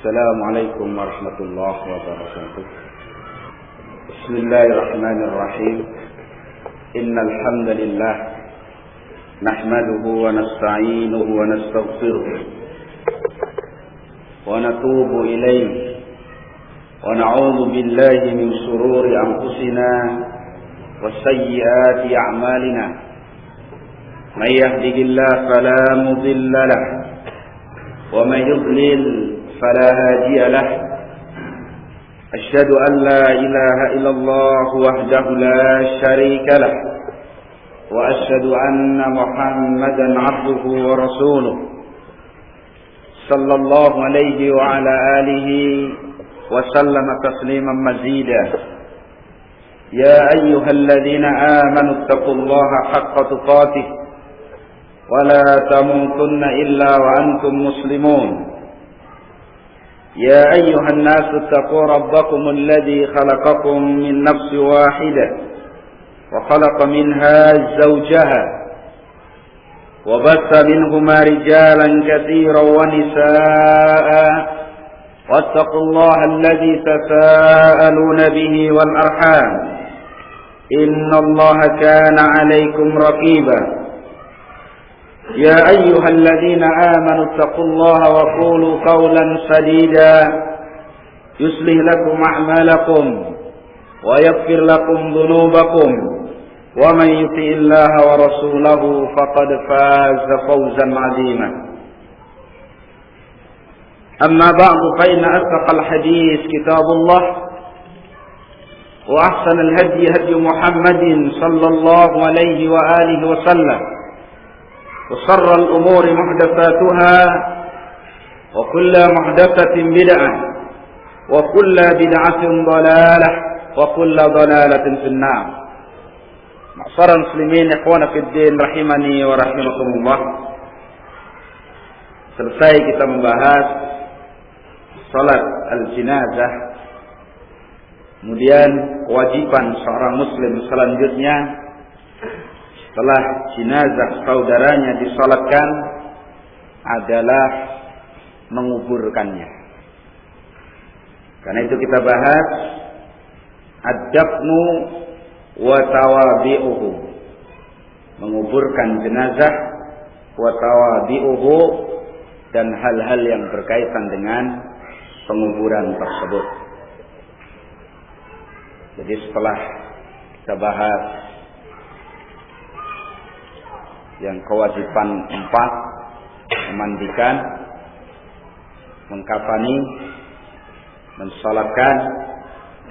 Assalamualaikum warahmatullahi wabarakatuh. Bismillahirrahmanirrahim. Innal hamdalillah nahmaduhu wa nasta'inuhu wa nastaghfiruh wa natubu ilayhi wa na'udzu billahi min shururi anfusina wa sayyiati a'malina. May yahdihillahu fala mudilla lahu wa may yudlil فلا هادي له أشهد أن لا إله إلا الله وحده لا شريك له وأشهد أن محمدا عبده ورسوله صلى الله عليه وعلى آله وسلم تسليما مزيدا يا أيها الذين آمنوا اتقوا الله حق تقاته ولا تموتن إلا وأنتم مسلمون يا أيها الناس اتقوا ربكم الذي خلقكم من نفس واحدة وخلق منها زوجها وبث منهما رجالا كثيرا ونساء واتقوا الله الذي تساءلون به والأرحام إن الله كان عليكم رقيبا يا أيها الذين آمنوا اتقوا الله وقولوا قولا سديدا يصلح لكم أعمالكم ويغفر لكم ذنوبكم ومن يطع الله ورسوله فقد فاز فوزا عظيما أما بعد فإن أصدق الحديث كتاب الله وأحسن الهدي هدي محمد صلى الله عليه وآله وسلم وشر الأمور محدثاتها وكل محدثة بدعة وكل بدعة ضلالة وكل ضلالة في النار. معشر muslimin ikhwana fid din rahimani wa rahimakumullah. Selesai kita membahas salat al-jenazah. Kemudian kewajiban seorang muslim selanjutnya setelah jenazah saudaranya disalatkan adalah menguburkannya. Karena itu kita bahas ad-dafnu wa tawabi'uhu, menguburkan jenazah, wa tawabi'uhu, dan hal-hal yang berkaitan dengan penguburan tersebut. Jadi setelah kita bahas yang kewajiban 4, memandikan, mengkafani, mensalatkan,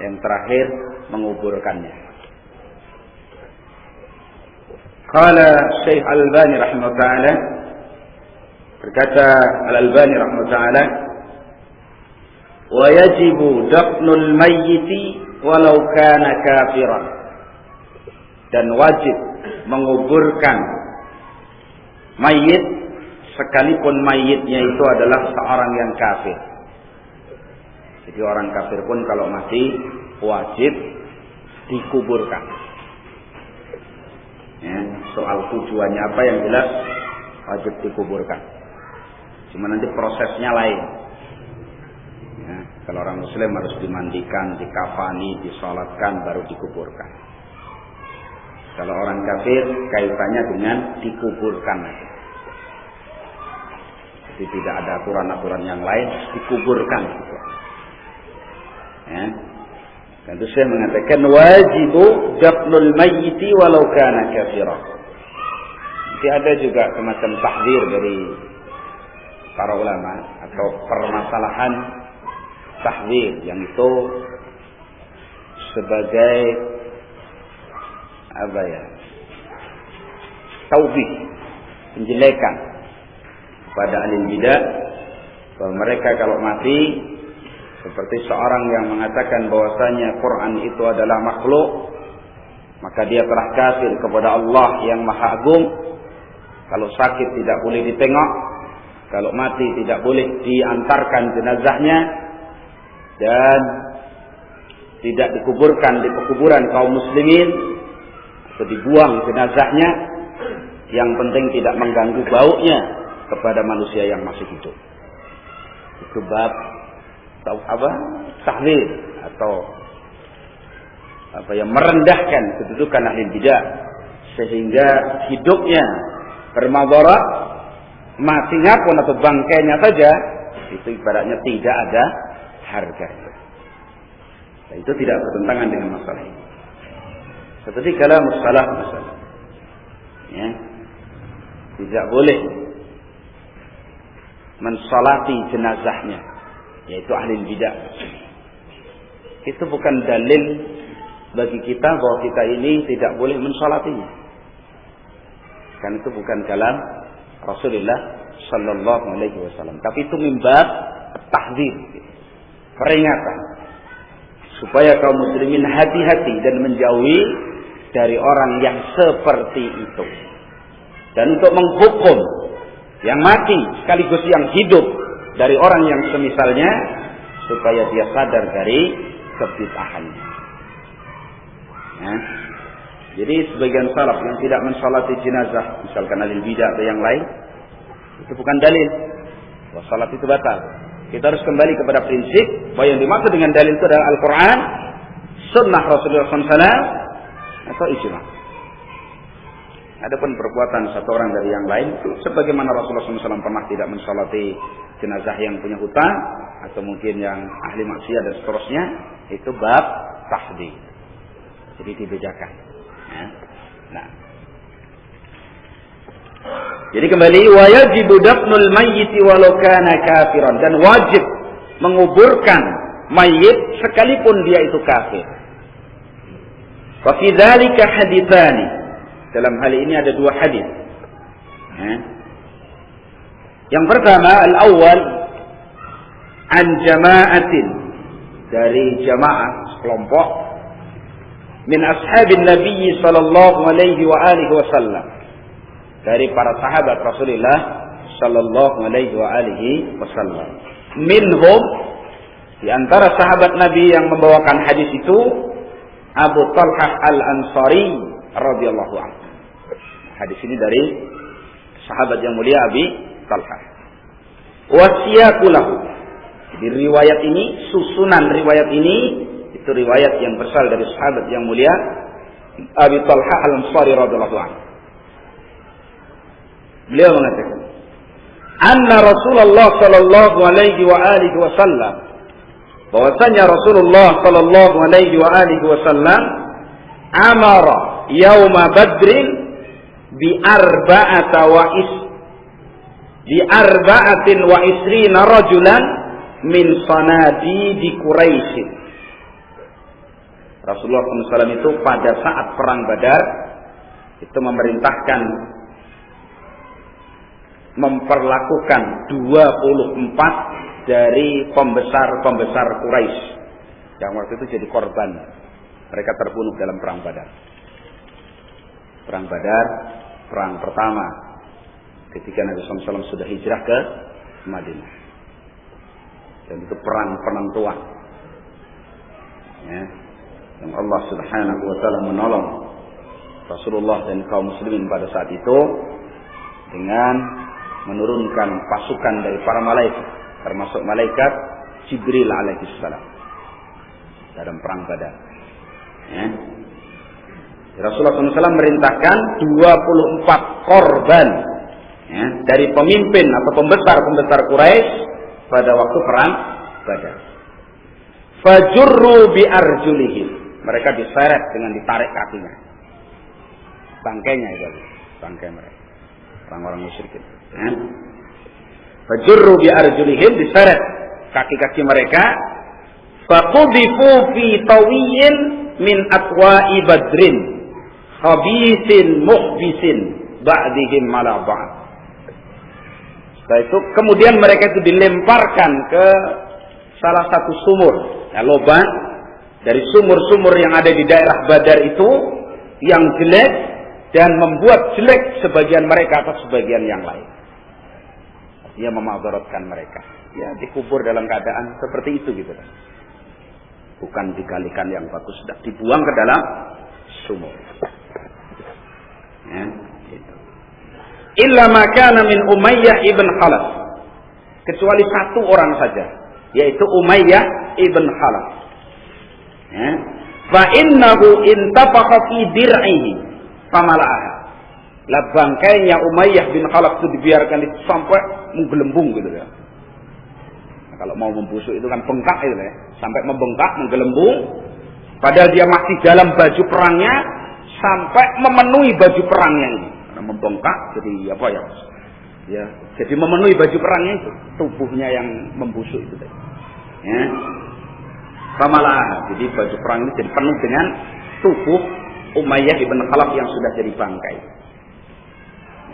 yang terakhir menguburkannya. Qala Syekh Al-Albani rahimahullah ta'ala, berkata Al-Albani rahimahullah ta'ala, wa yajibu dafnul mayyiti walau kana kafiran, dan wajib menguburkan mayit sekalipun mayitnya itu adalah seorang yang kafir. Jadi orang kafir pun kalau mati wajib dikuburkan. Ya, soal tujuannya apa yang jelas wajib dikuburkan. Cuma nanti prosesnya lain. Ya, kalau orang muslim harus dimandikan, dikafani, disolatkan, baru dikuburkan. Kalau orang kafir kaitannya dengan dikuburkan. Jadi tidak ada aturan-aturan yang lain, dikuburkan. Ya. Dan itu saya mengatakan wajibu dafnul mayyiti walau kana kafira. Jadi ada juga semacam tahdzir dari para ulama atau permasalahan tahdzir yang itu sebagai taubih, penjelekan pada ahli bidah, bahwa mereka kalau mati seperti seorang yang mengatakan bahwasanya Quran itu adalah makhluk, maka dia telah kafir kepada Allah yang Maha Agung. Kalau sakit tidak boleh ditengok, kalau mati tidak boleh diantarkan jenazahnya, dan tidak dikuburkan di pekuburan kaum muslimin, atau dibuang jenazahnya, yang penting tidak mengganggu baunya kepada manusia yang masih hidup. Itu bab tahzir atau merendahkan kedudukan ahli bidah sehingga hidupnya bermadarat, matinya pun atau bangkainya saja itu ibaratnya tidak ada harganya. Nah, itu tidak bertentangan dengan masalah ini. Seperti kalam salaf misalnya, ya, tidak boleh mensalati jenazahnya, yaitu ahli bidah. Itu bukan dalil bagi kita bahwa kita ini tidak boleh mensalatinya. Kan itu bukan kalam Rasulullah sallallahu alaihi wasallam, tapi itu mimbab tahdzir, peringatan supaya kaum muslimin hati-hati dan menjauhi dari orang yang seperti itu. Dan untuk menghukum yang mati sekaligus yang hidup dari orang yang semisalnya supaya dia sadar dari kebid'ahannya. Ya. Jadi sebagian salaf yang tidak mensalati jenazah, misalkan ahli bidah atau yang lain, itu bukan dalil bahwa salat itu batal. Kita harus kembali kepada prinsip bahwa yang dimaksud dengan dalil itu adalah Al-Quran, Sunnah Rasulullah SAW, atau ijma. Adapun perbuatan satu orang dari yang lain, sebagaimana Rasulullah SAW pernah tidak mensalati jenazah yang punya hutang atau mungkin yang ahli maksiat dan seterusnya, itu bab tahdzir. Jadi dibedakan. Ya. Nah, jadi kembali, wajibu dafnul mayyit walau kana kafiran, dan wajib menguburkan mayit sekalipun dia itu kafir. Wa fi dzalika haditsani, dalam hal ini ada dua hadis. Ya. Yang pertama, al-awwal an jama'atin, dari jamaah sekelompok min ashabin Nabi sallallahu alaihi wa alihi wasallam, dari para sahabat Rasulullah sallallahu alaihi wa alihi wasallam. Minhum, di antara sahabat Nabi yang membawakan hadis itu, Abu Talhah Al-Ansari radhiyallahu anhu. Hadis ini dari sahabat yang mulia Abi Talhah. Wasiyakulahu, di riwayat ini, susunan riwayat ini, itu riwayat yang berasal dari sahabat yang mulia Abi Talhah Al-Ansari radhiyallahu anhu. Beliau mengatakan, anna Rasulullah sallallahu alaihi wa alihi wasallam, bahwasanya Rasulullah sallallahu alaihi wa alihi wasallam amara yauma Badrin bi arba'atin wa isrina rajulan min sanadidi Quraisy. Rasulullah SAW itu pada saat perang Badar itu memerintahkan memperlakukan 24 dari pembesar-pembesar Quraisy yang waktu itu jadi korban. Mereka terbunuh dalam perang Badar. Perang Badar, perang pertama ketika Nabi SAW sudah hijrah ke Madinah. Dan itu perang penentuan. Ya. Yang Allah Subhanahu wa taala menolong Rasulullah dan kaum muslimin pada saat itu dengan menurunkan pasukan dari para malaikat, termasuk malaikat Jibril alaihissalam dalam perang Badar. Ya. Rasulullah SAW merintahkan 24 korban, ya, dari pemimpin atau pembesar-pembesar Quraisy pada waktu perang Badar. Fajurru bi arjulihim, mereka diseret dengan ditarik kakinya, bangkainya itu, bangkai mereka, orang-orang musyrikin. Fajurru bi arjulihim, diseret kaki-kaki mereka. Faqudifu fi tawiyyin min atwa'i badrin khabisin muhbisin ba'dihim ala ba'd. Setelah itu kemudian mereka itu dilemparkan ke salah satu sumur, ya, lubang dari sumur-sumur yang ada di daerah Badar itu yang jelek dan membuat jelek sebagian mereka atas sebagian yang lain. Dia memadaratkan mereka. Ya, dikubur dalam keadaan seperti itu gitu. Bukan digalikan yang bagus, sudah dibuang ke dalam sumur. Ya, gitu. Illa ma kana min Umayyah ibn Khalaf. Kecuali satu orang saja yaitu Umayyah ibn Khalaf. Ya. Fa innahu intafakha fi dir'ihi famala'aha. Lah bangkainya Umayyah bin Khalaf itu dibiarkan sampai menggelembung gitu ya. Nah, kalau mau membusuk itu kan bengkak itu ya, sampai membengkak, menggelembung. Padahal dia masih dalam baju perangnya sampai memenuhi baju perangnya ini. Karena membengkak jadi apa ya? Ya, jadi memenuhi baju perangnya itu, tubuhnya yang membusuk itu tadi. Ya. Famalah, jadi baju perang ini jadi penuh dengan tubuh Umayyah ibn Khalaf yang sudah jadi bangkai.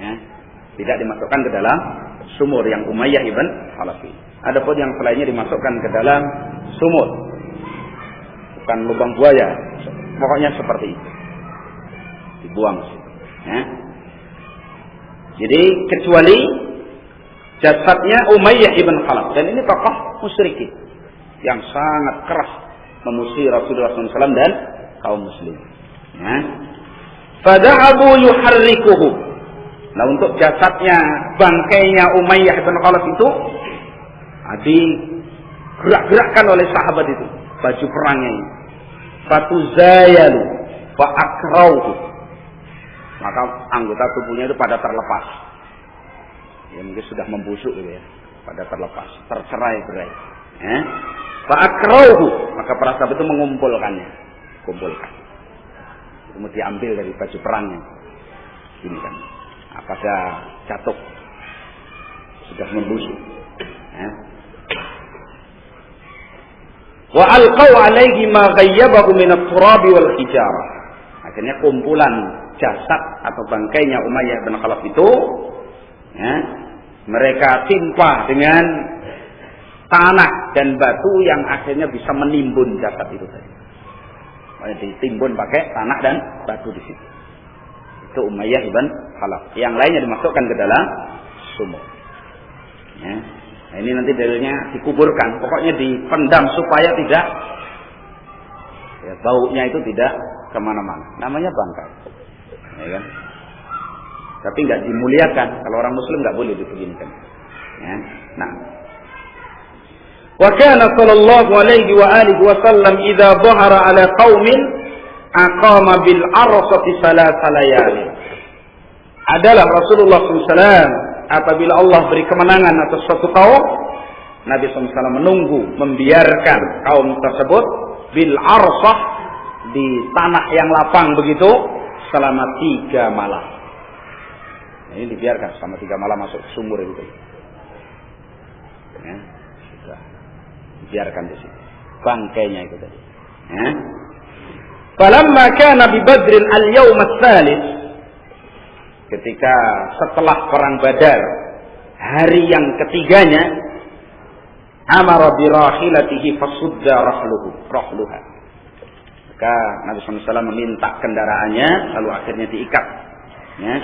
Ya. Tidak dimasukkan ke dalam sumur yang Umayyah ibn Khalaf. Adapun yang selainnya dimasukkan ke dalam sumur, bukan lubang buaya, pokoknya seperti itu, dibuang. Ya. Jadi kecuali jasadnya Umayyah ibn Khalaf, dan ini tokoh musyrikin yang sangat keras memusuhi Rasulullah SAW dan kaum muslim. Ya. Fada'abu yuharrikuhu. Nah untuk jasadnya, bangkainya Umayyah ibn Khalaf itu digerak-gerakkan oleh sahabat itu, baju perangnya ini. Fatuzayalu fa akrauhu. Maka anggota tubuhnya itu pada terlepas. Ya mungkin sudah membusuk gitu ya, pada terlepas, tercerai-berai. Fa akrauhu, maka para sahabat itu mengumpulkannya, kumpulkan. Kemudian diambil dari baju perangnya. Ini kan. Pada jatuh sudah membusuk. Wa alqaw alaihi ma ghayyabahu min at-turabi wal hijarah. Akhirnya kumpulan jasad atau bangkainya Umayyah bin Khalaf itu ya, mereka timpa dengan tanah dan batu yang akhirnya bisa menimbun jasad itu tadi. Ditimbun pakai tanah dan batu di situ. Itu Umayyah ibn Khalaf. Yang lainnya dimasukkan ke dalam sumur. Ya. Nah, ini nanti dalilnya dikuburkan. Pokoknya dipendam supaya tidak, ya, baunya itu tidak kemana-mana. Namanya bangkai. Ya kan? Tapi nggak dimuliakan. Kalau orang Muslim nggak boleh dibeginikan. Ya. Nah. Wa kana sallallahu alaihi wa alihi wasallam idza dhahara ala qaumin aqama bil arsati salasa layali. Adalah Rasulullah SAW apabila Allah beri kemenangan atas suatu kaum, Nabi SAW menunggu, membiarkan kaum tersebut bil arsah, di tanah yang lapang begitu, selama 3 malam. Ini dibiarkan selama 3 malam masuk ke sumur itu. Ya, sudah dibiarkan di situ. Bangkainya itu tadi. Ya. Falamma kana bi Badrin al-yawm ats-tsalits, ketika setelah perang Badar, hari yang ketiganya, amara bi rahilatihi fasudda rahluha. Maka Nabi SAW meminta kendaraannya, lalu akhirnya diikat. Ya.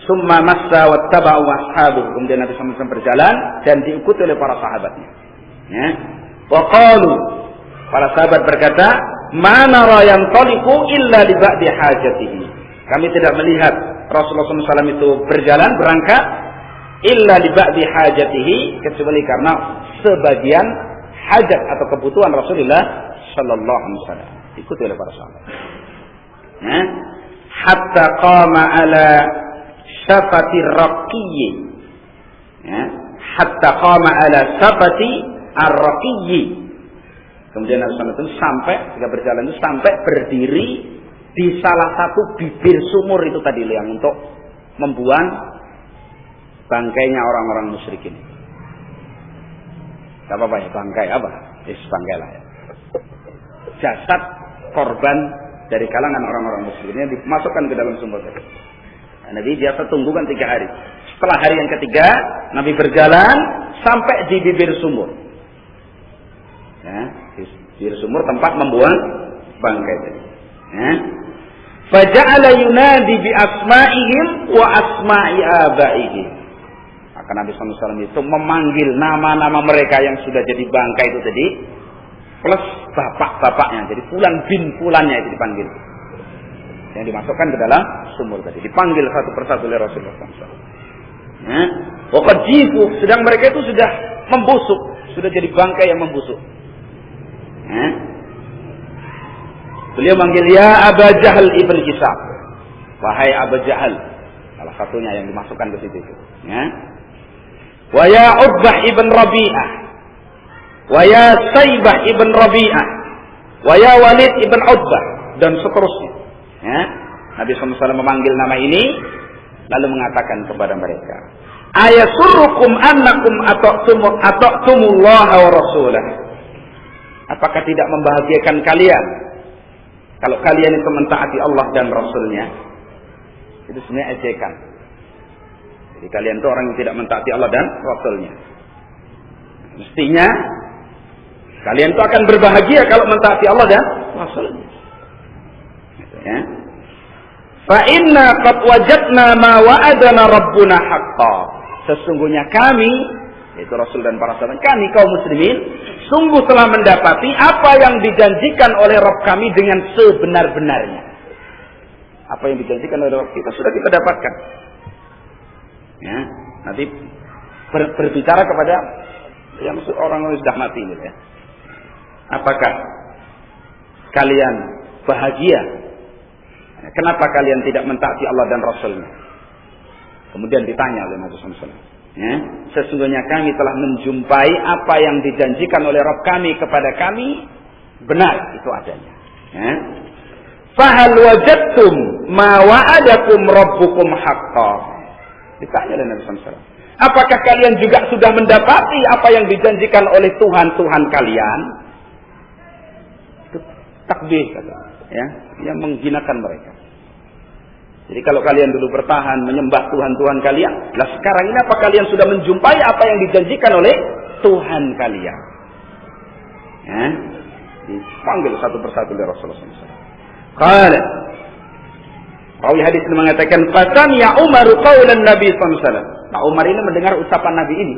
Summa massa wattaba'u ashabuhu. Kemudian Nabi SAW berjalan dan diikuti oleh para sahabatnya. Ya. Wa qalu, para sahabat berkata, "Ma nara yantaliqu illa li ba'di hajatihi." Kami tidak melihat Rasulullah SAW itu berjalan, berangkat, illa li ba'di hajatihi, kecuali karena sebagian hajat atau kebutuhan Rasulullah sallallahu alaihi wasallam. Ikuti oleh para sahabat. Nah, hatta qama ala syafati raqiyyi. Ya, hatta qama ala syafati ar-raqiyyi. Kemudian Nabi SAW itu sampai, ketika berjalan itu sampai berdiri di salah satu bibir sumur itu tadi yang untuk membuang bangkainya orang-orang musyrikin. Gak apa-apa ya, bangkai apa? Bangkai lah ya. Jasad korban dari kalangan orang-orang musyrikin yang dimasukkan ke dalam sumur tadi. Nah, Nabi biasa tunggu kan 3 hari. Setelah hari yang ketiga, Nabi berjalan sampai di bibir sumur. Ya, di bibir sumur tempat membuang bangkai tadi. Ya. Faja'ala yunadi bi asma'ihim wa asma'i abaihim. Maka Nabi SAW itu memanggil nama-nama mereka yang sudah jadi bangkai itu tadi, plus bapak-bapaknya, jadi fulan bin fulannya itu dipanggil. Yang dimasukkan ke dalam sumur tadi, dipanggil satu persatu oleh Rasulullah SAW. Wa qad jifu, sedang mereka itu sudah membusuk, Sudah jadi bangkai yang membusuk. Beliau manggil, ya Aba Jahal ibn Hisab. Wahai Aba Jahal. Salah satunya yang dimasukkan ke situ. Wa ya Utbah ibn Rabi'ah. Wa ya Saibah ibn Rabi'ah. Wa ya Walid ibn Utbah. Dan seterusnya. Nabi SAW memanggil nama ini, lalu mengatakan kepada mereka, ayasurrukum annakum ata'tumullaha wa rasulah. Apakah tidak membahagiakan kalian kalau kalian itu mentaati Allah dan Rasulnya? Itu sebenarnya ejekan. Jadi kalian itu orang yang tidak mentaati Allah dan Rasulnya. Mestinya kalian itu akan berbahagia kalau mentaati Allah dan Rasulnya. Ya. Fa inna qad wajadna ma wa'adana rabbuna haqqan. Sesungguhnya kami, yaitu Rasul dan para sahabat, kami kaum muslimin, sungguh telah mendapati apa yang dijanjikan oleh Rabb kami dengan sebenar-benarnya. Apa yang dijanjikan oleh Rabb kita sudah kita dapatkan. Ya, nanti berbicara kepada yang orang yang sudah mati gitu ya. Apakah kalian bahagia? Kenapa kalian tidak mentaati Allah dan Rasulnya? Kemudian ditanya oleh Nabi SAW. Ya, sesungguhnya kami telah menjumpai apa yang dijanjikan oleh Rabb kami kepada kami benar itu adanya. Ya. Fahal wajadtum ma wa'adakum rabbukum haqqan. Ditanya oleh Nabi SAW. Apakah kalian juga sudah mendapati apa yang dijanjikan oleh Tuhan kalian? Itu takbir kata, ya, yang menghinakan mereka. Jadi kalau kalian dulu bertahan menyembah Tuhan kalian, lah sekarang ini apa kalian sudah menjumpai apa yang dijanjikan oleh Tuhan kalian? Ya, dipanggil satu persatu oleh Rasulullah SAW. Qala, rawi hadis ini mengatakan, "Fatan ya Umar qaulan Nabi SAW." Nah, Umar ini mendengar ucapan Nabi ini.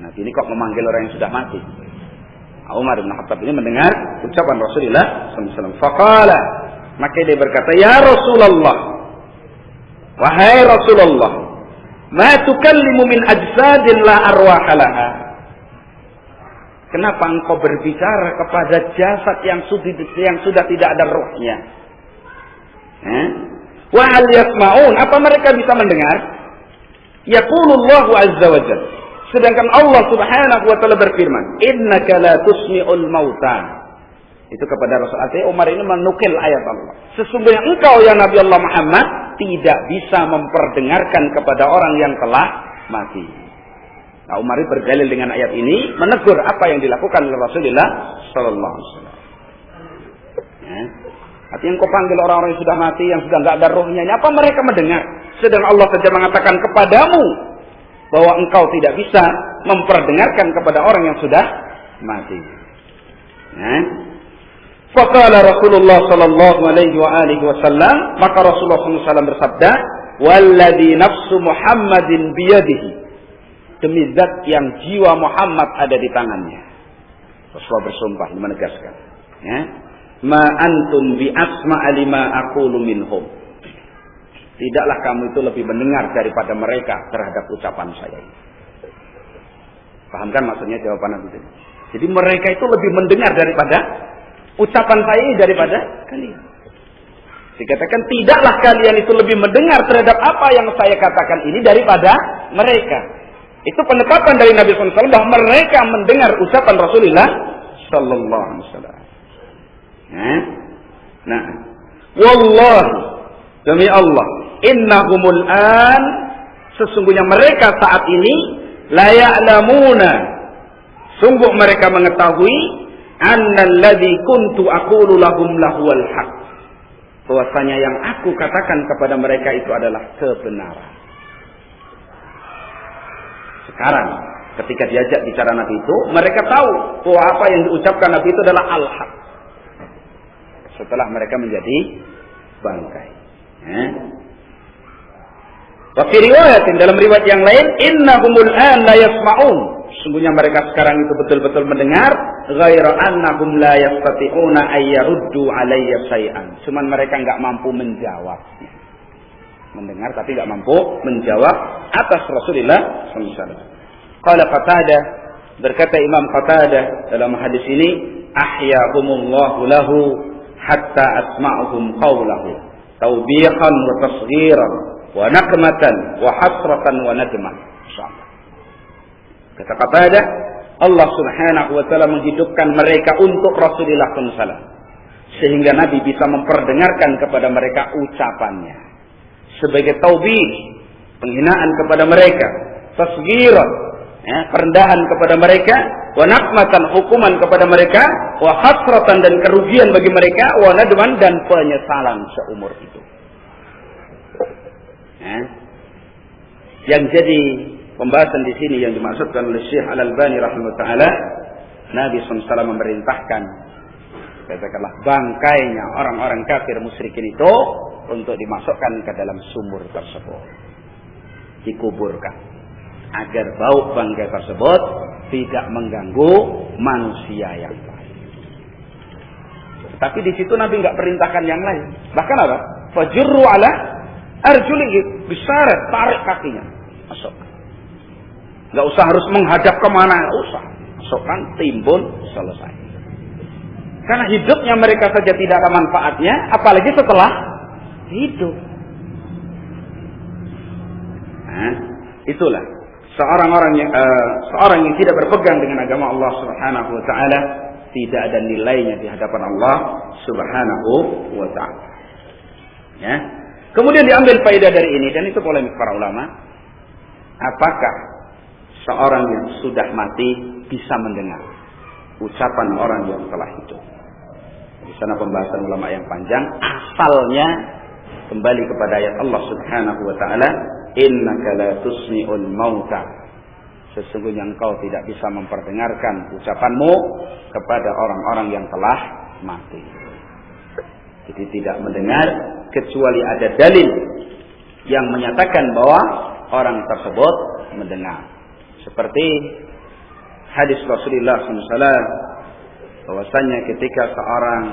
Nabi ini kok memanggil orang yang sudah mati. Nah, Umar bin Khattab ini mendengar ucapan Rasulullah SAW. Faqala, maka dia berkata, ya Rasulullah, wahai Rasulullah, ma tukallimu min ajsadin la arwaha laha. Kenapa engkau berbicara kepada jasad yang sudah tidak ada rohnya? Wa hal yasma'un, apa mereka bisa mendengar? Yaqulullahu azza wa jalla, sedangkan Allah Subhanahu wa taala berfirman, innaka la tusmi'ul mauta. Itu kepada Rasul. Artinya Umar ini menukil ayat Allah. Sesungguhnya engkau ya Nabi Allah Muhammad tidak bisa memperdengarkan kepada orang yang telah mati. Nah, Umar ini berdalil dengan ayat ini menegur apa yang dilakukan oleh Rasulullah sallallahu alaihi wasallam. Ya. Artinya engkau panggil orang-orang yang sudah mati, yang sudah enggak ada rohnya, apa mereka mendengar? Sedang Allah saja mengatakan kepadamu bahwa engkau tidak bisa memperdengarkan kepada orang yang sudah mati. Ya. Faqala Rasulullah sallallahu alaihi wa alihi wasallam, maka Rasulullah SAW bersabda, "Walladzi nafsu Muhammadin biyadihi." Demi zat yang jiwa Muhammad ada di tangannya. Rasulullah bersumpah menegaskan, ya. Ma antum bi asma'a lima aqulu minhum. Tidaklah kamu itu lebih mendengar daripada mereka terhadap ucapan saya ini. Paham kan maksudnya jawaban Nabi itu? Jadi mereka itu lebih mendengar daripada ucapan saya ini daripada kalian. Dikatakan tidaklah kalian itu lebih mendengar terhadap apa yang saya katakan ini daripada mereka. Itu penetapan dari Nabi SAW bahwa mereka mendengar ucapan Rasulullah Sallallahu Alaihi Wasallam. Nah, wallahi demi Allah, innahumul an, sesungguhnya mereka saat ini la ya'lamuna, sungguh mereka mengetahui annalladzi kuntu aqulu lahum lahuwal haq, bahwasanya yang aku katakan kepada mereka itu adalah kebenaran. Sekarang ketika diajak bicara Nabi itu, mereka tahu bahwa apa yang diucapkan Nabi itu adalah al-haq. Setelah mereka menjadi bangkai. Wa fi riwayatin, dalam riwayat yang lain, innahumul an la yasma'un, sungguhnya mereka sekarang itu betul-betul mendengar, ghaira annahum la yastati'una ay yaruddu alayya shay'an, cuman mereka enggak mampu menjawabnya. Mendengar tapi enggak mampu menjawab atas Rasulullah SAW. Qala Qatadah, Berkata Imam Qatadah dalam hadis ini, ahyahumullahu lahu hatta asma'uhum qawlahu tawbihan wa tasghiran wa nakmatan wa hasratan wa nadmah. Kata Qatadah, Allah Subhanahu wa taala menghidupkan mereka untuk Rasulullah SAW, sehingga Nabi bisa memperdengarkan kepada mereka ucapannya sebagai taubih, penghinaan kepada mereka, tasghiran, perendahan kepada mereka, wa nakmatan, hukuman kepada mereka, wa hasratan, dan kerugian bagi mereka, wa nadman, dan penyesalan seumur hidup. Yang jadi pembahasan di sini yang dimaksudkan oleh Syekh Al-Albani rahimahullah taala, Nabi SAW memerintahkan, katakanlah, bangkainya orang-orang kafir musyrikin itu untuk dimasukkan ke dalam sumur tersebut, dikuburkan, agar bau bangkai tersebut tidak mengganggu manusia yang lain. Tapi di situ Nabi nggak perintahkan yang lain. Bahkan apa? Fajurru ala arjulihi, diseret, tarik kakinya, masuk. Nggak usah harus menghadap kemana, nggak usah. Masukkan, timbun, selesai. Karena hidupnya mereka saja tidak ada manfaatnya, apalagi setelah hidup. Itulah seorang yang tidak berpegang dengan agama Allah Subhanahu wa taala tidak ada nilainya di hadapan Allah Subhanahu wa taala. Ya. Kemudian diambil faedah dari ini, dan itu polemik para ulama. Apakah seorang yang sudah mati bisa mendengar ucapan orang yang telah hidup? Di sana pembahasan ulama yang panjang. Asalnya kembali kepada ayat Allah Subhanahu wa taala, innaka la tusmi'ul mauta. Sesungguhnya engkau tidak bisa memperdengarkan ucapanmu kepada orang-orang yang telah mati. Jadi tidak mendengar kecuali ada dalil yang menyatakan bahwa orang tersebut mendengar. Seperti hadis Rasulullah SAW, bahwasanya ketika seorang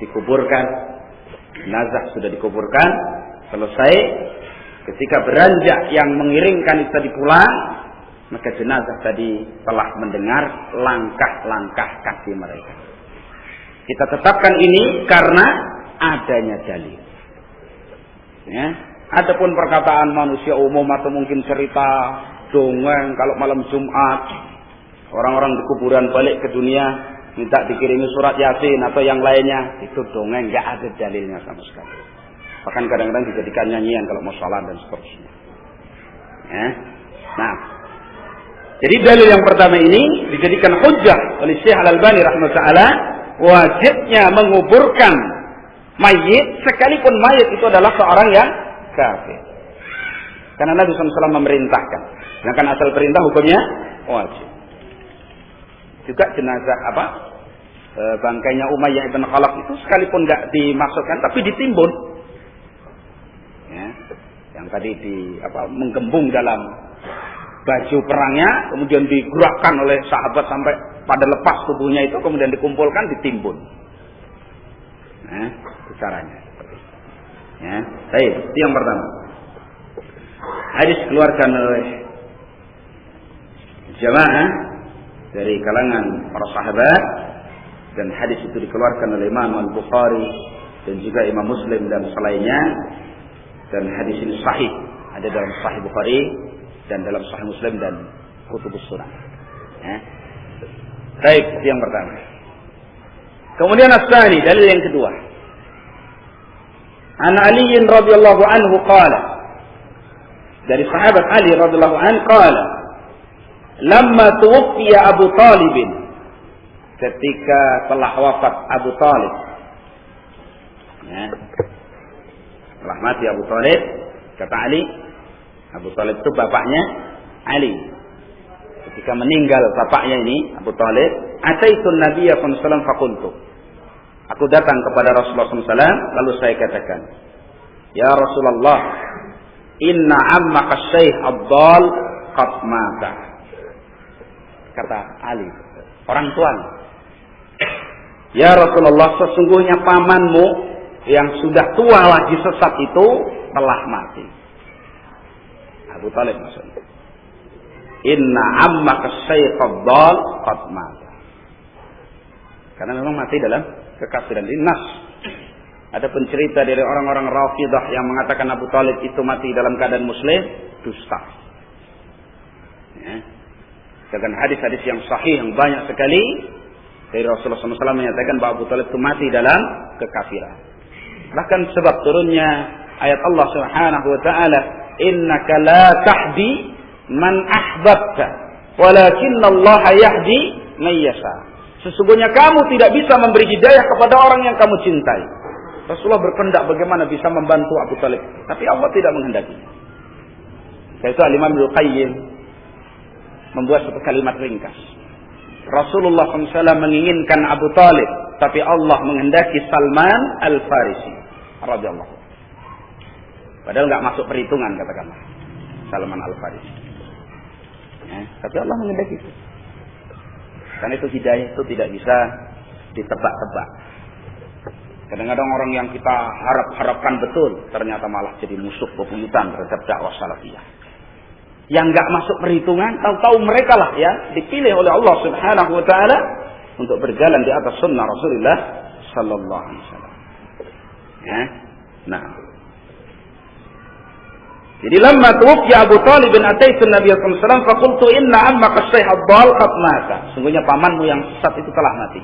dikuburkan, jenazah sudah dikuburkan, selesai, ketika beranjak yang mengiringkan itu tadi pulang, maka jenazah tadi telah mendengar langkah-langkah kaki mereka. Kita tetapkan ini karena adanya dalil. Ya. Adapun perkataan manusia umum atau mungkin cerita dongeng kalau malam Jumat, orang-orang di kuburan balik ke dunia minta dikirimi surat Yasin atau yang lainnya, itu dongeng, nggak ada dalilnya sama sekali. Bahkan kadang-kadang dijadikan nyanyian kalau mau sholat dan seterusnya. Ya. Nah, jadi dalil yang pertama ini dijadikan hujjah oleh Syekh Al-Albani rahimahullah taala, wajibnya menguburkan mayit sekalipun mayit itu adalah seorang yang kafir. Karena Nabi SAW memerintahkan. Sedangkan asal perintah hukumnya wajib. Juga jenazah bangkainya Umayyah ibn Khalaf itu sekalipun nggak dimasukkan tapi ditimbun. Ya, yang tadi menggembung dalam baju perangnya, kemudian digerakkan oleh sahabat sampai pada lepas tubuhnya itu, kemudian dikumpulkan, ditimbun. Nah, itu caranya. Ya, baik, itu yang pertama. Hadis keluarkan oleh jamaah dari kalangan para sahabat, dan hadis itu dikeluarkan oleh Imam Al-Bukhari dan juga Imam Muslim dan selainnya, dan hadis ini sahih, ada dalam Sahih Bukhari dan dalam Sahih Muslim dan Kutubus Sunan. Ya. Baik, itu yang pertama. Kemudian as-tsani, dalil yang kedua. An Ali radhiyallahu anhu qala, dari sahabat Ali radhiyallahu anhu qala, lamma tuwfiya Abu Talib, ketika telah wafat Abu Talib, ya, telah mati Abu Talib, kata Ali, Abu Talib itu bapaknya Ali. Ketika meninggal bapaknya ini Abu Talib, ataitun Nabiyya sallallahu alaihi wasallam faqultu, aku datang kepada Rasulullah SAW, lalu saya katakan, ya Rasulullah, inna ammaka Syekh Abdal qad mata. Kata Ali, orang tuanya, ya Rasulullah, sesungguhnya pamanmu yang sudah tua lagi sesat itu telah mati. Abu Talib maksudnya. inna ammaka syaikhad dal qad mata. Karena memang mati dalam kekafiran. Ini nas. Ada pencerita dari orang-orang Rafidah yang mengatakan Abu Talib itu mati dalam keadaan muslim, dusta. Ya. Dengan hadis-hadis yang sahih yang banyak sekali dari Rasulullah SAW menyatakan bahwa Abu Talib itu mati dalam kekafiran. Bahkan sebab turunnya ayat Allah Subhanahu wa taala, "Innaka la tahdi man ahbabta, walakinna Allah yahdi man yasha." Sesungguhnya kamu tidak bisa memberi hidayah kepada orang yang kamu cintai. Rasulullah berkehendak bagaimana bisa membantu Abu Talib, tapi Allah tidak menghendaki. Yaitu Imam Ibnu Qayyim membuat satu kalimat ringkas. Rasulullah SAW menginginkan Abu Talib, tapi Allah menghendaki Salman Al-Farisi radhiyallahu. Padahal nggak masuk perhitungan katakanlah Salman Al-Farisi. Tapi Allah menghendaki itu. Karena itu hidayah itu tidak bisa ditebak-tebak. Kadang-kadang orang yang kita harapkan betul ternyata malah jadi musuh bebuyutan terhadap dakwah salafiyah. Yang enggak masuk perhitungan, tahu-tahu mereka lah ya dipilih oleh Allah Subhanahu wa taala untuk berjalan di atas sunnah Rasulullah sallallahu alaihi wasallam. Ya. Nah. Jadi lamma tuwfiya Abu Talib bin ataitu Nabi sallallahu alaihi wasallam faqultu inna ammaka syekh ad-dal qad mata. Sungguhnya pamanmu yang sesat itu telah mati.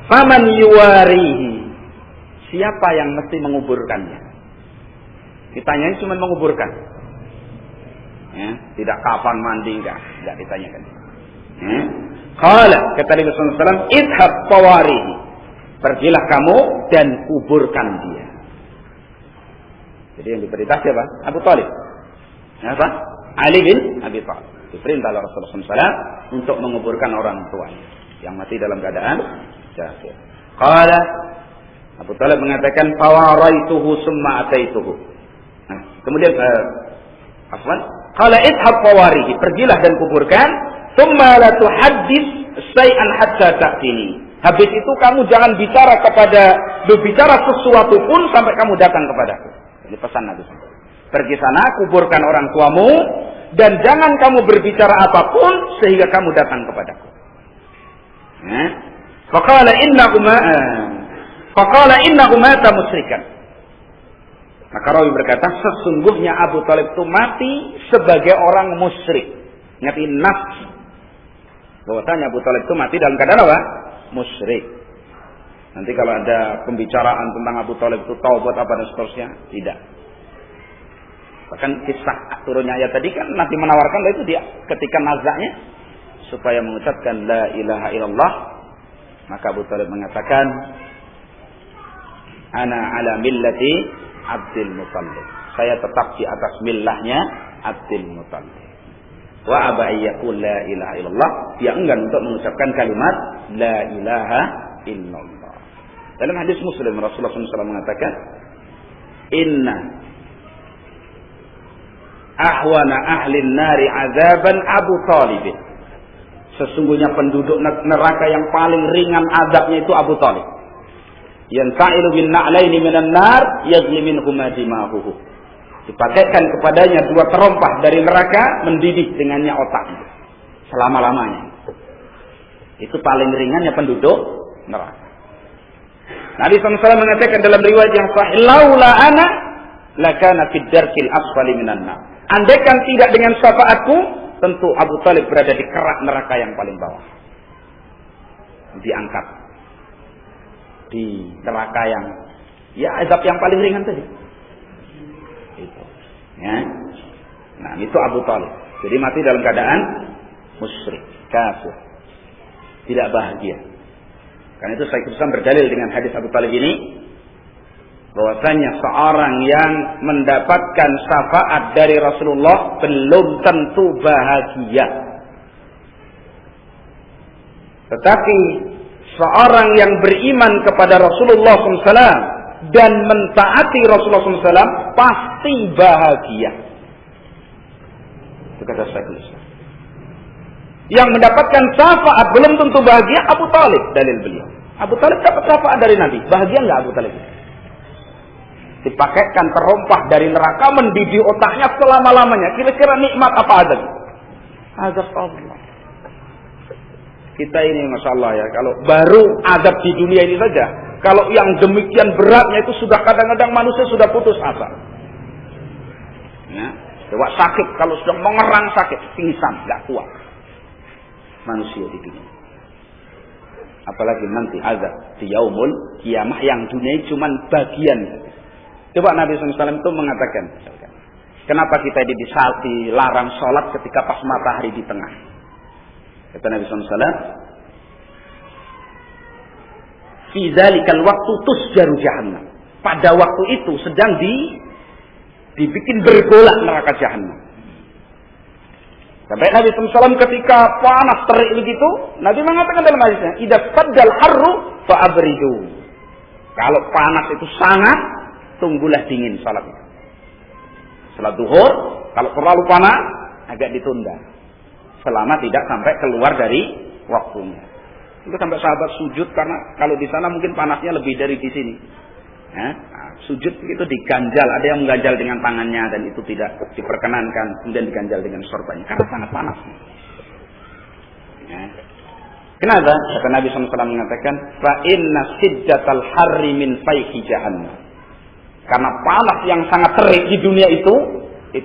Faman yuwarihi? Siapa yang mesti menguburkannya? Ditanyanya cuma menguburkan. Ya, tidak kapan mandi enggak ditanyakan. Ya. Qala kata Nabi sallallahu alaihi wasallam, "Idhab tawarihi." Pergilah kamu dan kuburkan dia. Jadi yang diperintah siapa? Abu Talib. Apa? Ali bin Abi Thalib. Diperintah oleh Rasulullah SAW untuk menguburkan orang tuanya yang mati dalam keadaan kafir. Qala Abu Talib mengatakan, "Fawaraituhu summa ataituhu." Nah, kemudian qala idhab fawarihi, pergilah dan kuburkan, summa la tuhaddits syai'an hatta ta'tini. Habis itu kamu jangan berbicara sesuatu pun sampai kamu datang kepadaku. Ini pesan Nabi SAW. Pergi sana, kuburkan orang tuamu, dan jangan kamu berbicara apapun sehingga kamu datang kepadaku. Faqala innahu mata musyrikan. Maka rawi berkata, sesungguhnya Abu Talib itu mati sebagai orang musyrik. Ingat nas. Bahwasanya Abu Talib itu mati dalam keadaan apa? Musyrik. Nanti kalau ada pembicaraan tentang Abu Talib itu taubat apa dan seterusnya, tidak. Bahkan kisah turunnya ayat tadi kan Nabi menawarkan itu dia ketika nazaknya supaya mengucapkan la ilaha illallah, maka Abu Talib mengatakan, ana ala millati Abdul Muttalib. Saya tetap di atas millahnya Abdul Muttalib. Wa aba ayyaqul la ilaha illallah, dia enggan untuk mengucapkan kalimat la ilaha illallah. Dalam hadis Muslim Rasulullah SAW mengatakan, inna ahwana ahlin nari azaban Abu Talib. Sesungguhnya penduduk neraka yang paling ringan azabnya itu Abu Talib. Yanta'ilu bin na'laini minan nar yajli minhuma dimahuhu. Dipakaikan kepadanya dua terompah dari neraka, mendidih dengannya otaknya selama-lamanya. Itu paling ringannya penduduk neraka. Nabi SAW mengatakan dalam riwayat yang sahih, laula ana lakana fid darkil asfali minan nar. Andaikan tidak dengan syafaatku, tentu Abu Talib berada di kerak neraka yang paling bawah. Diangkat di neraka yang azab yang paling ringan tadi. Itu. Ya. Nah, itu Abu Talib. Jadi mati dalam keadaan musyrik, kafir. Tidak bahagia. Karena itu Syekhul Islam berdalil dengan hadis Abu Talib ini, bahwasanya seorang yang mendapatkan syafaat dari Rasulullah belum tentu bahagia. Tetapi seorang yang beriman kepada Rasulullah SAW dan mentaati Rasulullah SAW pasti bahagia. Itu kata Syekhul Islam. Yang mendapatkan syafaat belum tentu bahagia Abu Talib, dalil beliau. Abu Talib dapat syafaat dari Nabi, bahagia enggak Abu Talib? Dipakaikan terompah dari neraka, mendidih otaknya selama-lamanya. Kira-kira nikmat apa ada? Azab Allah. Kita ini Masya Allah ya, kalau baru azab di dunia ini saja, kalau yang demikian beratnya itu sudah kadang-kadang manusia sudah putus asa. Ya, coba sakit, kalau sudah mengerang sakit, pingsan, nggak kuat. Manusia di dunia. Apalagi nanti azab di yaumul kiamah yang dunia cuma bagian. Coba Nabi SAW itu mengatakan, kenapa kita dilarang sholat ketika pas matahari di tengah? Kata Nabi SAW, fi dzalikal waktu tusjaru jahannam. Pada waktu itu sedang dibikin bergolak neraka jahannam. Sampai Nabi SAW ketika panas terik begitu, Nabi mengatakan dalam hadisnya, idza qaddal harru fa'abridu. Kalau panas itu sangat, tunggulah dingin salat itu. Salat zuhur, kalau terlalu panas, agak ditunda. Selama tidak sampai keluar dari waktunya. Itu sampai sahabat sujud karena kalau di sana mungkin panasnya lebih dari di sini. Nah, sujud itu diganjal, ada yang mengganjal dengan tangannya dan itu tidak diperkenankan, kemudian diganjal dengan sorbannya karena sangat panas. Nah, kenapa? Kata Nabi SAW mengatakan, fa inna siddatal harri min fayhi jahannam. Karena panas yang sangat terik di dunia itu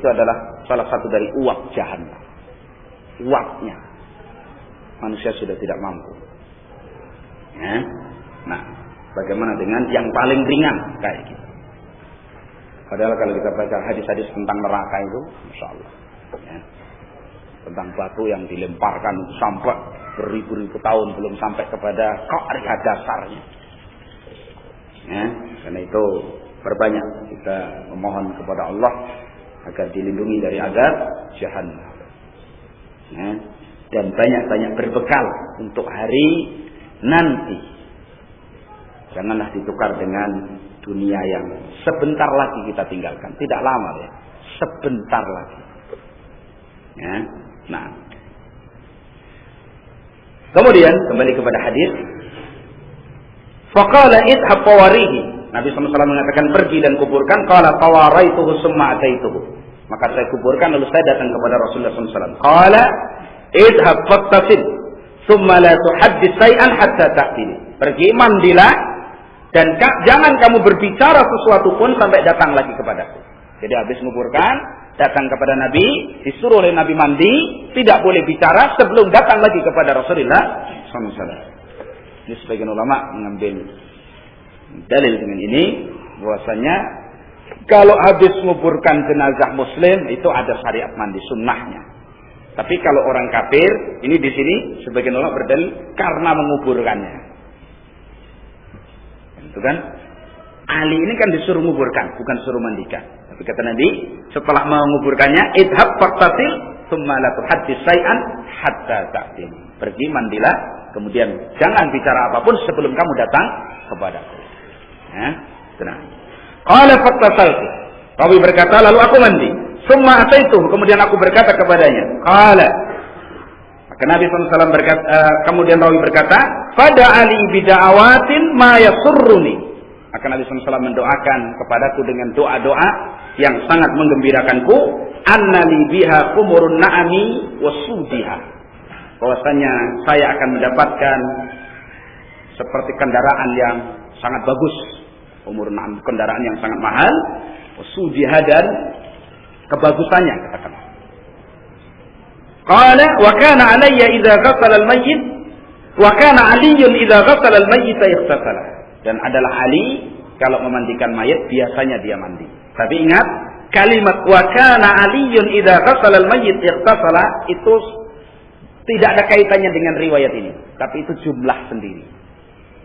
adalah salah satu dari uap jahannam. Uapnya manusia sudah tidak mampu. Ya. Nah, bagaimana dengan yang paling ringan kayak gitu? Padahal kalau kita baca hadis-hadis tentang neraka itu, Masya Allah, ya, tentang batu yang dilemparkan sampai beribu-ribu tahun belum sampai kepada qaryah dasarnya. Ya, karena itu perbanyak kita memohon kepada Allah agar dilindungi dari azab jahannam. Ya, dan banyak-banyak berbekal untuk hari nanti. Janganlah ditukar dengan dunia yang sebentar lagi kita tinggalkan. Tidak lama ya, sebentar lagi. Ya, nah. Kemudian kembali kepada hadis. Faqala idhab fawarihi. Nabi SAW mengatakan pergi dan kuburkan. Qala fawaraituhu summa ataituhu. Maka saya kuburkan lalu saya datang kepada Rasulullah SAW. Qala idhab fattasil summa la tuhaddits shay'an hatta ta'tini. Pergi mandilah dan jangan kamu berbicara sesuatu pun sampai datang lagi kepadaku. Jadi habis menguburkan, datang kepada Nabi, disuruh oleh Nabi mandi, tidak boleh bicara sebelum datang lagi kepada Rasulullah SAW. Ini sebagian ulama mengambil dalil dengan ini bahwasanya kalau habis menguburkan jenazah muslim itu ada syariat mandi sunnahnya. Tapi kalau orang kafir, ini di sini sebagian ulama berdalil karena menguburkannya. Itu kan? Ali ini kan disuruh menguburkan, bukan disuruh mandikan. Tapi kata Nabi, setelah menguburkannya, idhab faqtasil tsumma la tuhaddits shay'an hatta ta'tini. Pergi mandilah, kemudian jangan bicara apapun sebelum kamu datang kepadaku. Ya, tenang. Qala faqtasaltu. Rawi berkata, lalu aku mandi. Summa ataitu, kemudian aku berkata kepadanya. Qala. Maka Nabi SAW berkata, kemudian Rawi berkata, pada ali bida'awatin ma yasurruni. Maka Nabi SAW mendoakan kepadaku dengan doa-doa yang sangat menggembirakanku. Annali biha kumurun na'ami wasudiha. Bahwasanya saya akan mendapatkan seperti kendaraan yang sangat bagus. Umur 6 kendaraan yang sangat mahal, sudiha dan kebagusannya katakan. Qala wa kana alayya idza ghassala al-mayyit wa kana Aliyun idza ghassala al-mayyit yaghtasala. Dan adalah Ali kalau memandikan mayat biasanya dia mandi. Tapi ingat kalimat wa kana Aliyun idza ghassala al-mayyit yaghtasala itu tidak ada kaitannya dengan riwayat ini, tapi itu jumlah sendiri.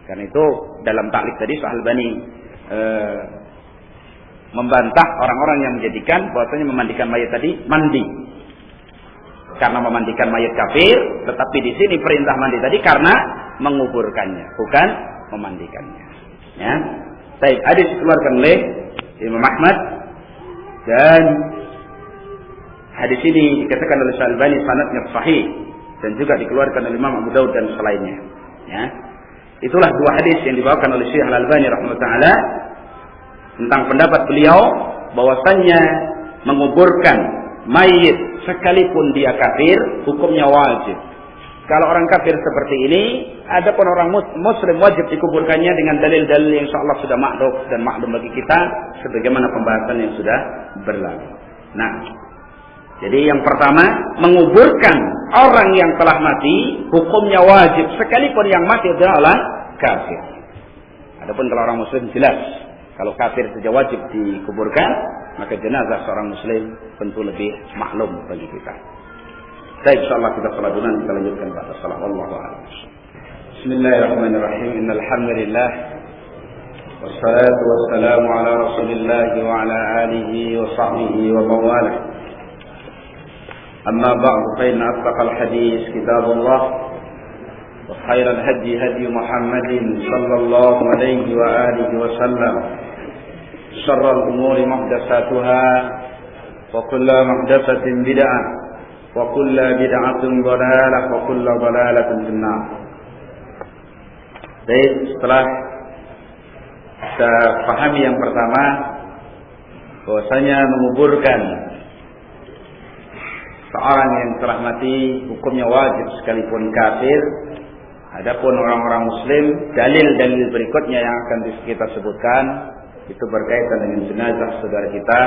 Karena itu dalam taklif tadi Syekh Al-Albani membantah orang-orang yang menjadikan bahwasanya memandikan mayat tadi mandi. Karena memandikan mayat kafir, tetapi di sini perintah mandi tadi karena menguburkannya, bukan memandikannya. Ya. Baik, hadis dikeluarkan oleh Imam Ahmad dan hadis ini dikatakan oleh Syekh Al-Albani sanadnya sahih dan juga dikeluarkan oleh Imam Abu Daud dan selainnya. Ya. Itulah dua hadis yang dibawakan oleh Syekh Al-Albani rahimahullah taala tentang pendapat beliau bahwasannya menguburkan mayit sekalipun dia kafir, hukumnya wajib. Kalau orang kafir seperti ini, adapun orang muslim wajib dikuburkannya dengan dalil-dalil yang insyaallah sudah maklum dan maklum bagi kita sebagaimana pembahasan yang sudah berlalu. Nah, jadi yang pertama, menguburkan orang yang telah mati hukumnya wajib sekalipun yang mati adalah kafir. Adapun kalau orang muslim jelas, kalau kafir saja wajib dikuburkan, maka jenazah seorang muslim tentu lebih maklum bagi kita. Baik, insyaallah kita salat dulu, kita lanjutkan pada salat. Wallahu a'lam. Bismillahirrahmanirrahim. Innal hamdalillah wassalatu wassalamu ala Rasulillah wa ala alihi wa sahbihi wa mawalah. Amma ba'du, fa inna asdaqal hadits kitabullah wa khairal hadi hadi Muhammadin sallallahu alaihi wa alihi wa sallam. Syarrul umuri muhdatsatuha wa kullu muhdatsatin bid'ah wa kullu bid'atin dhalalah wa kullu dhalalatin finnar. Baik, setelah kita pahami yang pertama bahwasanya menguburkan seorang yang telah mati hukumnya wajib sekalipun kafir. Adapun orang-orang muslim, dalil-dalil berikutnya yang akan kita sebutkan itu berkaitan dengan jenazah saudara kita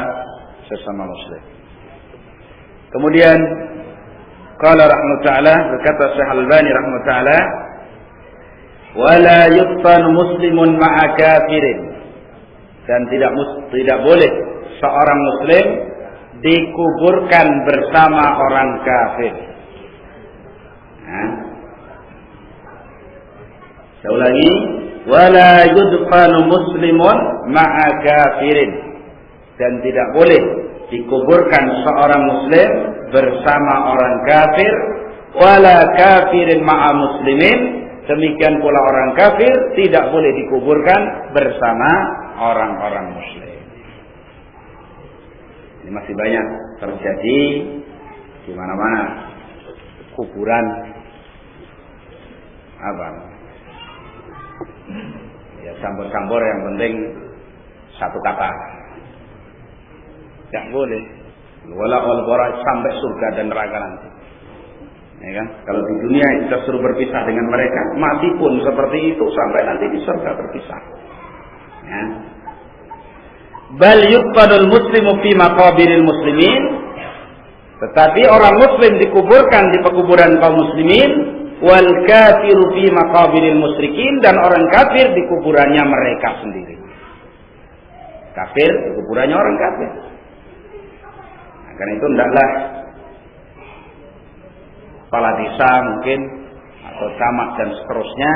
sesama muslim. Kemudian qala rahimahullah ta'ala, berkata Syekh Al-Albani rahimahullah ta'ala, wala yudfanu muslimun ma'a kafirin, dan tidak boleh seorang muslim dikuburkan bersama orang kafir. Saya ulangi, wala yudfanu muslimun ma'a kafirin, dan tidak boleh dikuburkan seorang muslim bersama orang kafir, wala kafirin ma'a muslimin, demikian pula orang kafir tidak boleh dikuburkan bersama orang-orang muslim. Ini masih banyak terjadi di mana-mana, kuburan apa? Ya campur-campur, yang penting satu kata. Tidak boleh. Wala wal-bara, sampai surga dan neraka nanti. Ya kan? Kalau di dunia kita suruh berpisah dengan mereka, mati pun seperti itu sampai nanti di surga berpisah. Ya. Bal yuqadul muslimu fi maqabiril muslimin, tetapi orang muslim dikuburkan di pekuburan kaum muslimin, wal kafiru fi maqabiril musyrikin, dan orang kafir di kuburannya mereka sendiri. Kafir di kuburannya orang kafir. Nah, karena itu hendaklah kepala desa mungkin atau camat dan seterusnya,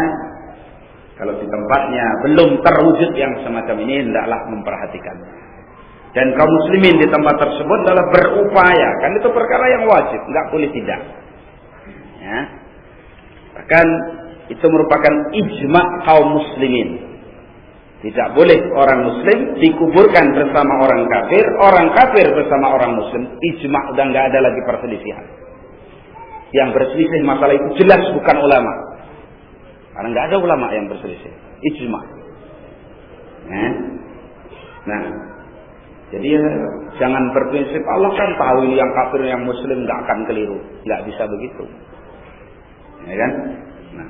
kalau di tempatnya belum terwujud yang semacam ini, hendaklah memperhatikan. Dan kaum muslimin di tempat tersebut adalah berupaya, kan itu perkara yang wajib, nggak boleh tidak. Ya. Bahkan itu merupakan ijma' kaum muslimin. Tidak boleh orang muslim dikuburkan bersama orang kafir bersama orang muslim. Ijma', udah nggak ada lagi perselisihan. Yang berselisih masalah itu jelas bukan ulama. Karena nggak ada ulama yang berselisih. Ijma'. Nah, jadi jangan berprinsip Allah kan tahu ini yang kafir yang muslim nggak akan keliru. Nggak bisa begitu. Ya kan? Nah.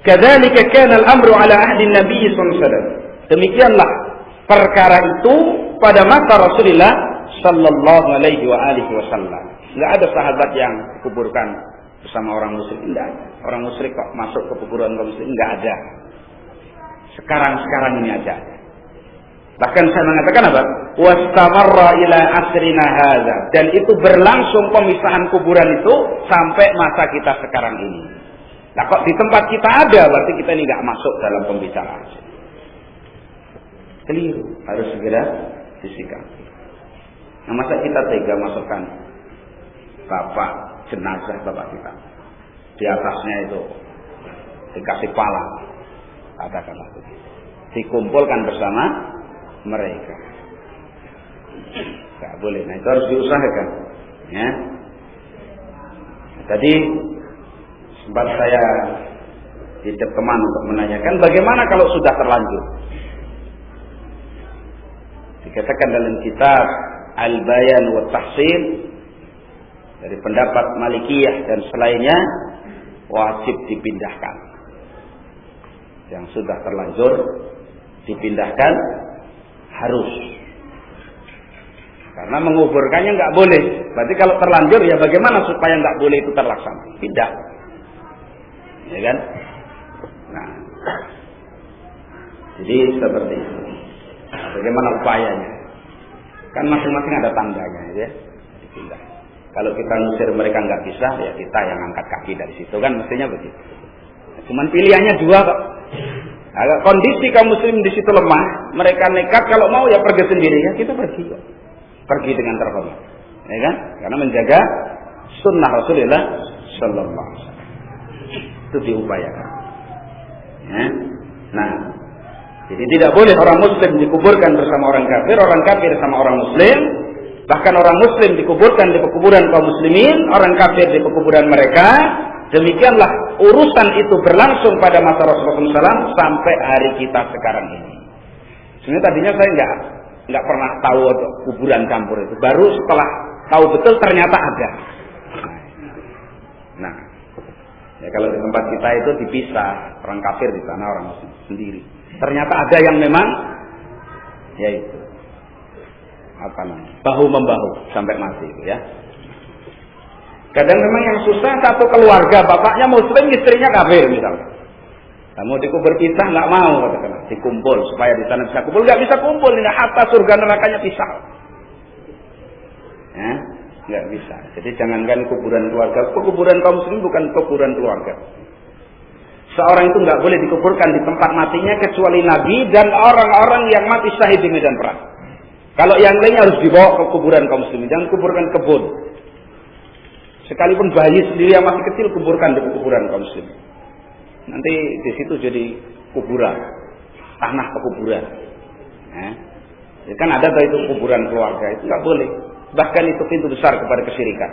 Kadzalika kana al-amru ala ahdi Nabi sallallahu alaihi wasallam. Demikianlah perkara itu pada masa Rasulullah sallallahu alaihi wasallam. Enggak ada sahabat yang dikuburkan bersama orang muslim, enggak. Orang musyrik kok masuk ke kuburan kaum muslim, enggak ada. Sekarang ini aja. Bahkan saya mengatakan apa? Wastamarra ila asrina hadza, dan itu berlangsung pemisahan kuburan itu sampai masa kita sekarang ini. Nah, kok di tempat kita ada, berarti kita ini enggak masuk dalam pembicaraan. Keliru, harus segera disikapi. Nah, masa kita tega masukkan bapak jenazah bapak kita, di atasnya itu dikasih pala, katakanlah begitu, dikumpulkan bersama mereka, nggak boleh. Nah, itu harus diusahakan. Ya. Tadi sempat saya titip teman untuk menanyakan bagaimana kalau sudah terlanjur. Dikatakan dalam kitab al-bayan wa tahsin, dari pendapat Malikiyah dan selainnya, wajib dipindahkan. Yang sudah terlanjur dipindahkan harus. Karena menguburkannya nggak boleh. Berarti kalau terlanjur ya bagaimana supaya nggak boleh itu terlaksana? Pindah. Ya kan? Nah. Jadi seperti itu. Bagaimana upayanya? Kan masing-masing ada tandanya, ya. Dipindah. Kalau kita ngusir mereka nggak bisa, ya kita yang angkat kaki dari situ, kan mestinya begitu. Cuman pilihannya dua kok. Nah, kondisi kaum muslim di situ lemah, mereka nekat kalau mau ya pergi sendiri, ya kita pergi kok. Pergi dengan terhormat, ya kan? Karena menjaga sunnah Rasulullah Sallallahu Alaihi Wasallam itu diupayakan. Ya. Nah, jadi tidak boleh orang muslim dikuburkan bersama orang kafir sama orang muslim. Bahkan orang muslim dikuburkan di pekuburan kaum muslimin, orang kafir di pekuburan mereka. Demikianlah urusan itu berlangsung pada masa Rasulullah SAW sampai hari kita sekarang ini. Sebenarnya tadinya saya nggak pernah tahu kuburan campur itu. Baru setelah tahu betul ternyata ada. Nah, ya kalau di tempat kita itu dipisah, orang kafir di sana, orang muslim sendiri. Ternyata ada yang memang, yaitu apa namanya, bahu membahu sampai mati itu ya. Kadang memang yang susah satu keluarga, bapaknya muslim, istrinya kafir misalnya. Kamu dikubur pisah nggak mau, katakanlah, dikumpul supaya di sana bisa kumpul, nggak bisa kumpul, ini hatta surga nerakanya pisah. Ya, nggak bisa. Jadi jangankan kuburan keluarga, kuburan kaum muslim bukan kuburan keluarga. Seorang itu nggak boleh dikuburkan di tempat matinya kecuali Nabi dan orang-orang yang mati syahid di medan perang. Kalau yang lainnya harus dibawa ke kuburan kaum muslimin, jangan kuburkan kebun. Sekalipun bayi sendiri yang masih kecil kuburkan di kuburan kaum muslimin. Nanti di situ jadi kuburan, tanah pekuburan. Ya kan ada itu kuburan keluarga, itu nggak boleh. Bahkan itu pintu besar kepada kesyirikan.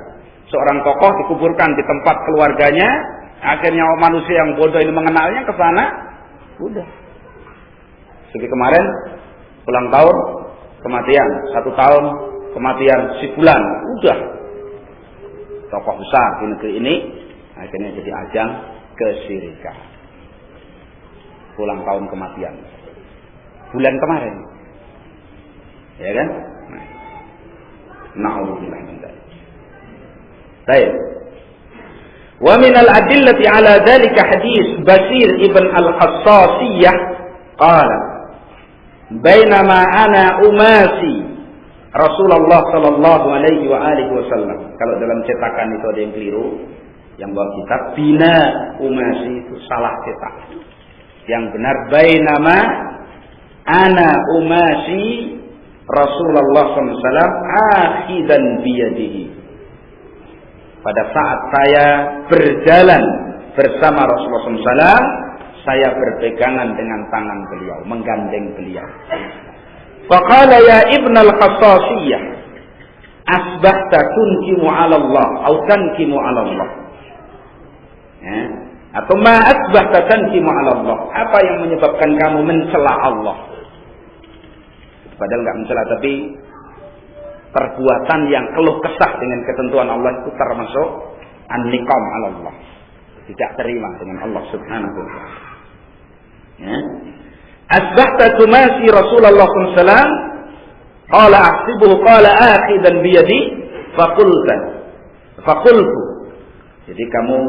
Seorang tokoh dikuburkan di tempat keluarganya, akhirnya manusia yang bodoh ini mengenalnya ke sana, udah. Seperti kemarin ulang tahun kematian, 1 tahun kematian si fulan, udah. Tokoh besar di negeri ini akhirnya jadi ajang kesyirikan. Ulang tahun kematian bulan kemarin, ya kan? Na'udzubillah min dzalik. Baik. Wa min al-adillati ala dzalika hadis Basir ibn al-Khassasiyah qala bainama ana umasi Rasulullah sallallahu alaihi wa alihi wasallam. Kalau dalam cetakan itu ada yang keliru, yang bawa kitab bina umasi itu salah cetak. Yang benar bainama ana umasi Rasulullah sallallahu alaihi wasallam akhidan biyadihi. Pada saat saya berjalan bersama Rasulullah SAW, saya berpegangan dengan tangan beliau, menggandeng beliau. Faqala ya Ibn al-Khassasiyah, asbahta tunkimu ala Allah, atau tankimu ala Allah. Ya. Atau ma asbahta tankimu ala Allah. Apa yang menyebabkan kamu mencela Allah? Padahal enggak mencela, tapi perbuatan yang keluh kesah dengan ketentuan Allah itu termasuk an-niqam ala Allah. Tidak terima dengan Allah Subhanahu wa taala. Ya. Asbahta tumasi Rasulullah SAW qala ahsibuhu qala akhidan biyadi faqultu. Jadi kamu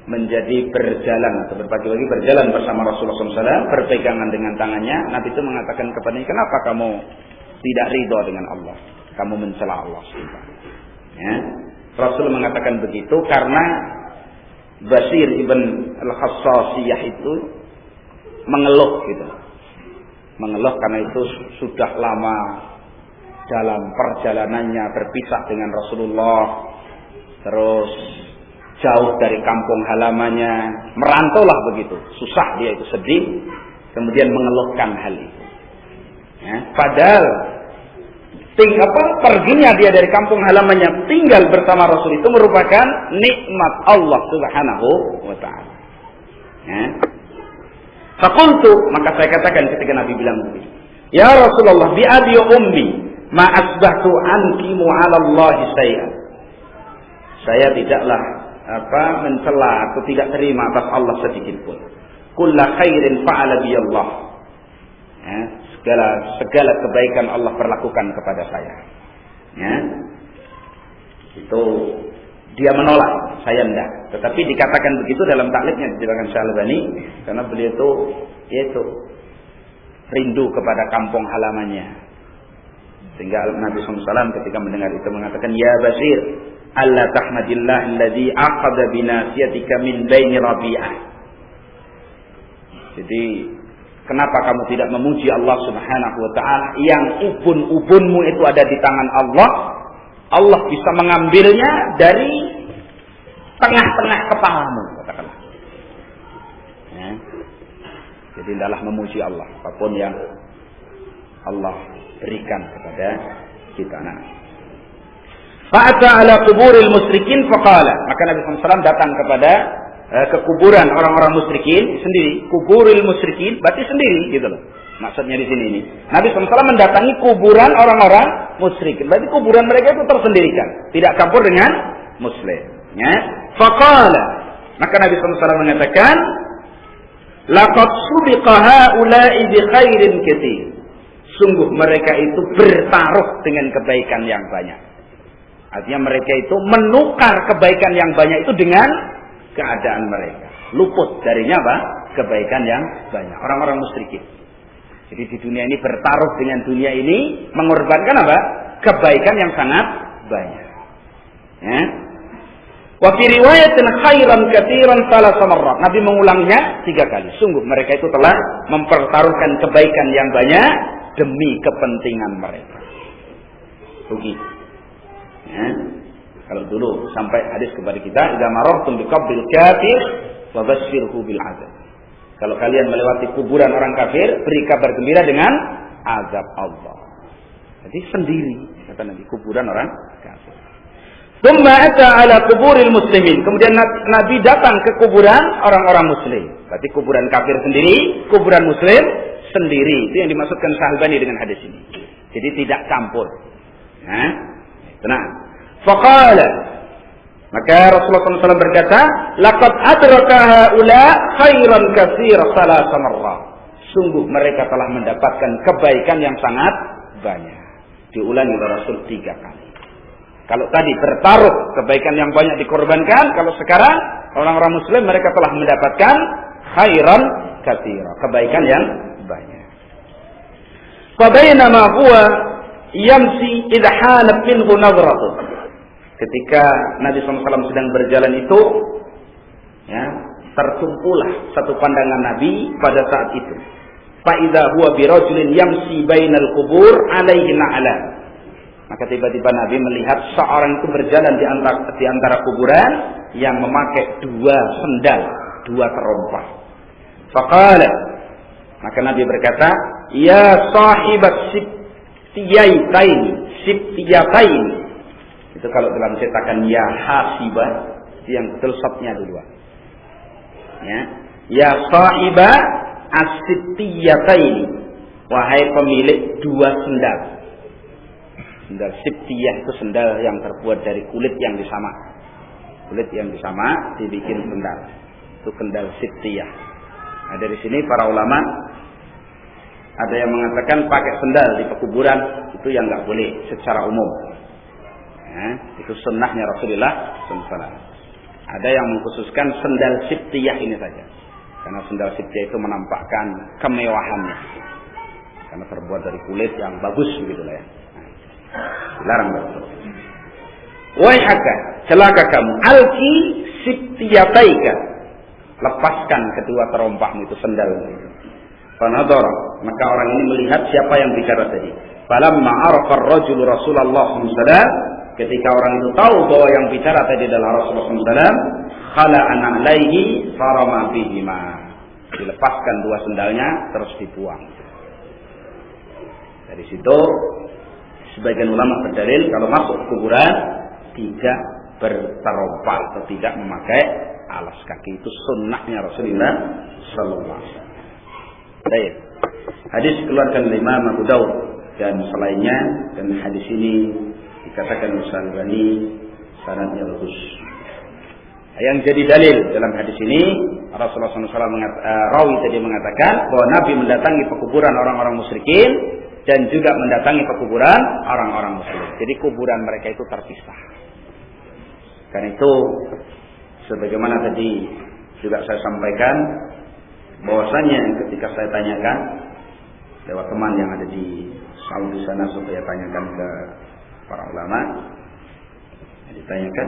menjadi berjalan atau berpagi-pagi berjalan bersama Rasulullah SAW, berpegangan dengan tangannya. Nabi itu mengatakan kepadanya, kenapa kamu tidak ridha dengan Allah? Kamu mencela Allah SWT. Ya. Rasul mengatakan begitu karena Basir ibn al-Khassasiyah itu mengeluh gitu. Mengeluh karena itu sudah lama dalam perjalanannya berpisah dengan Rasulullah, terus jauh dari kampung halamannya, merantaulah begitu, susah dia itu, sedih, kemudian mengeluhkan hal itu. Ya, padahal perginya dia dari kampung halamannya tinggal bersama Rasul itu merupakan nikmat Allah Subhanahu wa taala. Ya. Faqultu, maka saya katakan ketika Nabi bilang begini, ya Rasulullah bi abi ummi ma asbahtu ankimu 'ala Allah syai'an. Saya tidaklah mencela atau tidak terima atas Allah sedikit pun. Kullu khairin fa'ala bi Allah. Ya, segala kebaikan Allah perlakukan kepada saya. Ya. Itu dia menolak, saya enggak. Tetapi dikatakan begitu dalam taklifnya dijelaskan Syalbani karena beliau itu yaitu rindu kepada kampung halamannya. Sehingga Nabi SAW ketika mendengar itu mengatakan, ya Bashir, alla tahmadillah alladhi aqada binasiyatika min baini Rabi'ah. Jadi kenapa kamu tidak memuji Allah Subhanahu wa taala yang ubun-ubunmu itu ada di tangan Allah? Allah bisa mengambilnya dari tengah-tengah kepalamu, katakanlah. Ya. Jadi hendaklah memuji Allah apapun yang Allah berikan kepada kita. Fa'ata ala kuburil musyrikin faqala. Maka Nabi SAW datang kepada ke kuburan orang-orang musyrikin sendiri. Kuburil musyrikin berarti sendiri gitu loh. Maksudnya di sini ini. Nabi SAW mendatangi kuburan orang-orang musyrikin. Berarti kuburan mereka itu tersendirikan, tidak campur dengan muslim. Ya. Faqala. Maka Nabi SAW mengatakan, laqad subiqa haula'i bi khairin katsir. Sungguh mereka itu bertaruh dengan kebaikan yang banyak. Artinya mereka itu menukar kebaikan yang banyak itu dengan keadaan mereka. Luput darinya apa? Kebaikan yang banyak. Orang-orang musyrikin. Jadi di dunia ini bertaruh dengan dunia ini, mengorbankan apa? Kebaikan yang sangat banyak. Ya. Wa fi riwayatin khairan katsiran thalatha marrat. Nabi mengulangnya 3 kali. Sungguh mereka itu telah mempertaruhkan kebaikan yang banyak demi kepentingan mereka. Rugi. Ya. Kalau dulu sampai hadis kepada kita, idza marartum biqabril kafir wa basyirhu bil azab. Kalau kalian melewati kuburan orang kafir, beri kabar gembira dengan azab Allah. Jadi sendiri kata Nabi, kuburan orang kafir. Tsumma ata ala kuburil muslimin. Kemudian Nabi datang ke kuburan orang-orang muslim. Berarti kuburan kafir sendiri, kuburan muslim sendiri. Itu yang dimaksudkan Syalbani dengan hadis ini. Jadi tidak campur. Nah, tenang. Faqala. Maka Rasulullah SAW berkata, laqad adraka haula khairan katsira salasa marrah. Sungguh mereka telah mendapatkan kebaikan yang sangat banyak. Diulangi oleh Rasul 3 kali. Kalau tadi bertaruh kebaikan yang banyak dikorbankan, kalau sekarang orang-orang muslim mereka telah mendapatkan khairan katsira, kebaikan yang banyak. Fa bainama huwa yamsi idh hanat minhu nadratu. Ketika Nabi SAW sedang berjalan itu, ya, tertumpulah satu pandangan Nabi pada saat itu. Fa idza huwa birajulin yamsi bainal qubur alaihi na'ala. Maka tiba-tiba Nabi melihat seorang itu berjalan di antara kuburan yang memakai 2 sendal, 2 terompah. Faqala. Maka Nabi berkata, ya sahibat sibtiyataini. Itu kalau dalam cetakan ya hasibah, yang betul shotnya duluan. Ya sahibah as-sibtiyataini. Wahai pemilik 2 sendal. Sendal sibtiyah itu sendal yang terbuat dari kulit yang disama. Kulit yang disama dibikin sendal. Itu sendal sibtiyah. Nah, dari sini para ulama ada yang mengatakan pakai sendal di pekuburan itu yang nggak boleh secara umum. Ya, itu sunnahnya Rasulullah SAW. Ada yang mengkhususkan sendal sibtiyah ini saja. Karena sendal sibtiyah itu menampakkan kemewahannya. Karena terbuat dari kulit yang bagus begitulah ya. Dilarang betul. Waihaka, celaka kamu. Alki sibtiyataika. Lepaskan kedua terompahmu itu sendal. Fanadhar, maka orang ini melihat siapa yang bicara tadi. Falamma arafa ar-rajul Rasulullah SAW, ketika orang itu tahu bahwa yang bicara tadi adalah Rasulullah SAW, khala'ana alaihi farama bihima. Dilepaskan 2 sendalnya terus dibuang. Dari situ sebagian ulama berdalil kalau masuk kuburan tidak berterompah atau tidak memakai alas kaki, itu sunnahnya Rasulullah sallallahu alaihi wasallam. Baik. Hadis dikeluarkan oleh Imam Abu Dawud dan selainnya, dan hadis ini dikatakan Al-Albani sanadnya bagus. Yang jadi dalil dalam hadis ini, Rasulullah SAW rawi tadi mengatakan bahwa Nabi mendatangi pekuburan orang-orang musyrikin dan juga mendatangi pekuburan orang-orang muslim. Jadi kuburan mereka itu terpisah. Karena itu, sebagaimana tadi juga saya sampaikan, bahwasanya ketika saya tanyakan lewat teman yang ada di Saudi sana supaya tanyakan ke para ulama, ditanyakan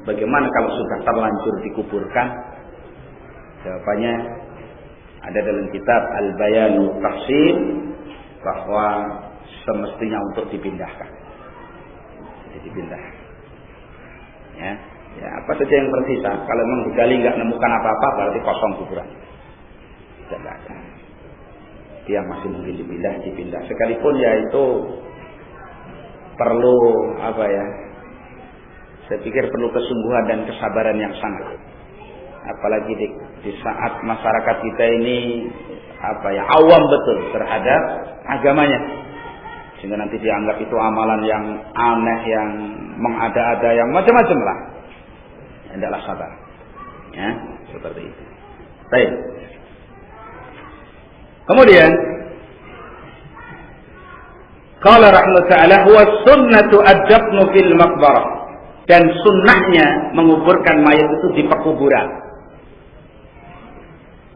bagaimana kalau sudah terlanjur dikuburkan. Jawabannya ada dalam kitab Al-Bayanu Tafsir bahwa semestinya untuk dipindahkan. Jadi dipindah. Ya apa saja yang tersisa. Kalau memang digali nggak nemukan apa-apa, berarti kosong kuburan. Tidak ada. Dia masih mungkin dipindah. Sekalipun ya itu perlu saya pikir perlu kesungguhan dan kesabaran yang sangat. Apalagi di saat masyarakat kita ini awam betul terhadap agamanya, sehingga nanti dianggap itu amalan yang aneh, yang mengada-ada, yang macam-macam lah. Hendaklah sabar. Ya, seperti itu. Baik. Kemudian qala rahimahullah ta'ala huwa sunnatu ad-dafnu fil maqbarah, dan sunnahnya menguburkan mayat itu di pekuburan,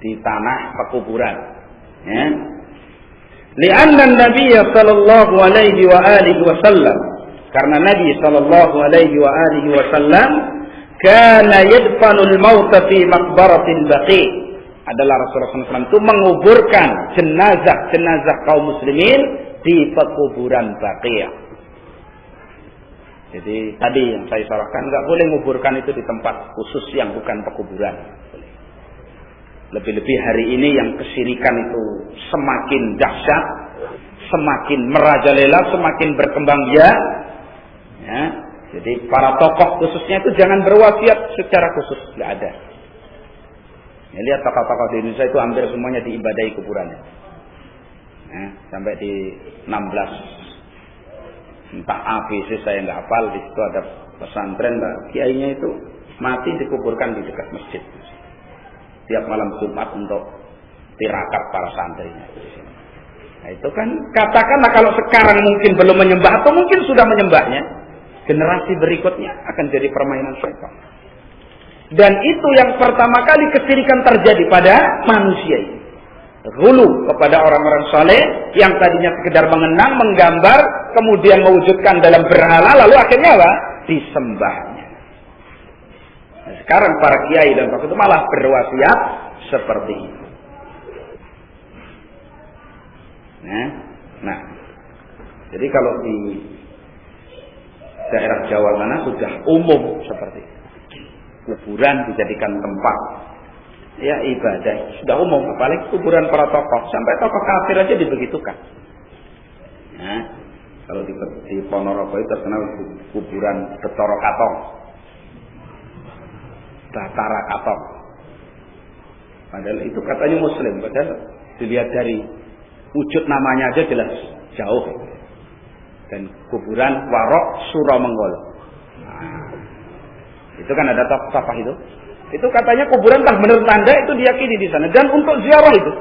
di tanah pekuburan, ya. Li'anna an-nabiy sallallahu alaihi wa alihi wasallam, karena Nabi sallallahu alaihi wa alihi wasallam kana yadfanul mauta fi maqbaratil baqi, adalah Rasulullah SAW itu menguburkan jenazah kaum muslimin di pekuburan Baqi'. Jadi tadi yang saya sarankan, nggak boleh menguburkan itu di tempat khusus yang bukan pekuburan. Lebih-lebih hari ini yang kesyirikan itu semakin dahsyat, semakin merajalela, semakin berkembang biak. Ya, jadi para tokoh khususnya itu jangan berwasiat secara khusus, nggak ada. Ya, lihat tokoh-tokoh di Indonesia itu hampir semuanya diibadahi kuburannya. Ya, sampai di 16 entah ABC saya nggak hafal, di situ ada pesantren, kiainya itu mati dikuburkan di dekat masjid. Tiap malam Jumat untuk tirakat para santrinya. Nah, itu kan katakanlah kalau sekarang mungkin belum menyembah atau mungkin sudah menyembahnya, generasi berikutnya akan jadi permainan syaitan. Dan itu yang pertama kali kesyirikan terjadi pada manusia ini. Hulu kepada orang-orang saleh yang tadinya sekedar mengenang, menggambar, kemudian mewujudkan dalam berhala, lalu akhirnya disembahnya. Nah, sekarang para kiai dan tokoh itu malah berwasiat seperti itu. Nah, jadi kalau di daerah Jawa sana sudah umum seperti itu. Kuburan dijadikan tempat ibadah, sudah umum, apalagi kuburan para tokoh, sampai tokoh kafir aja dibegitukan. Nah, kalau di Ponorogo itu terkenal kuburan Betara Katong, Batara Katong. Padahal itu katanya Muslim, padahal dilihat dari wujud namanya aja jelas jauh. Dan kuburan Warok Suramengol. Itu kan ada tokoh itu. Itu katanya kuburan menurut tanda itu diyakini di sana. Dan untuk ziarah itu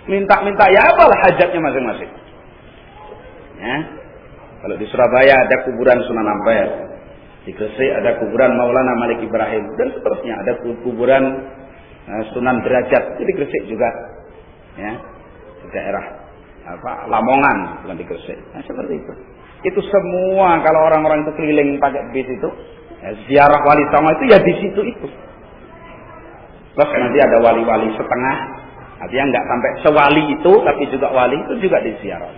minta-minta ya apalah hajatnya masing-masing. Ya. Kalau di Surabaya ada kuburan Sunan Ampel, di Gresik ada kuburan Maulana Malik Ibrahim dan seterusnya. Ada kuburan Sunan Derajat, itu di Gresik juga. Ya. Di daerah Lamongan, bukan di Gresik. Nah, seperti itu. Itu semua kalau orang-orang itu keliling pakai bis itu, ziarah wali songo itu ya di situ itu. Terus nanti ada wali-wali setengah, artinya nggak sampai sewali itu, tapi juga wali itu juga diziarah.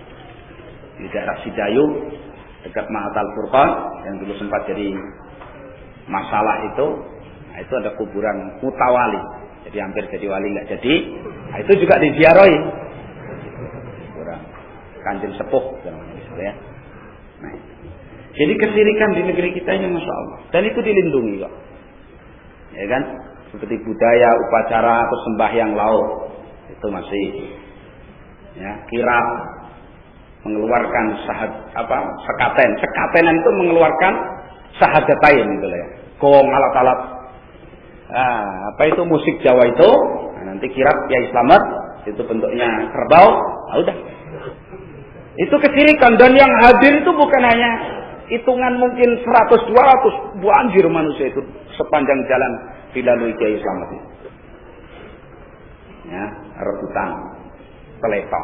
Di daerah Sidayu, dekat Ma'atal Furqan, yang dulu sempat jadi masalah itu, nah itu ada kuburan mutawali, jadi hampir jadi wali nggak jadi, nah itu juga diziarahi. Kuburan Kanjeng Sepuh, misalnya. Nah, jadi kesyirikan di negeri kita ini Masya Allah. Dan itu dilindungi kok. Ya kan? Seperti budaya, upacara, atau sembahyang laut. Itu masih. Ya, kirap. mengeluarkan sekaten. Sekatenan itu mengeluarkan sahadatain gitu lah ya. Gong, alat-alat. Apa itu musik Jawa itu? Nah, nanti kirap Kiai Slamet itu bentuknya kerbau. Udah. Itu kesyirikan, dan yang hadir itu bukan hanya hitungan mungkin 100-200, banjir manusia itu sepanjang jalan dilalui Kiai Slamet itu. Ya, rebutan telepon.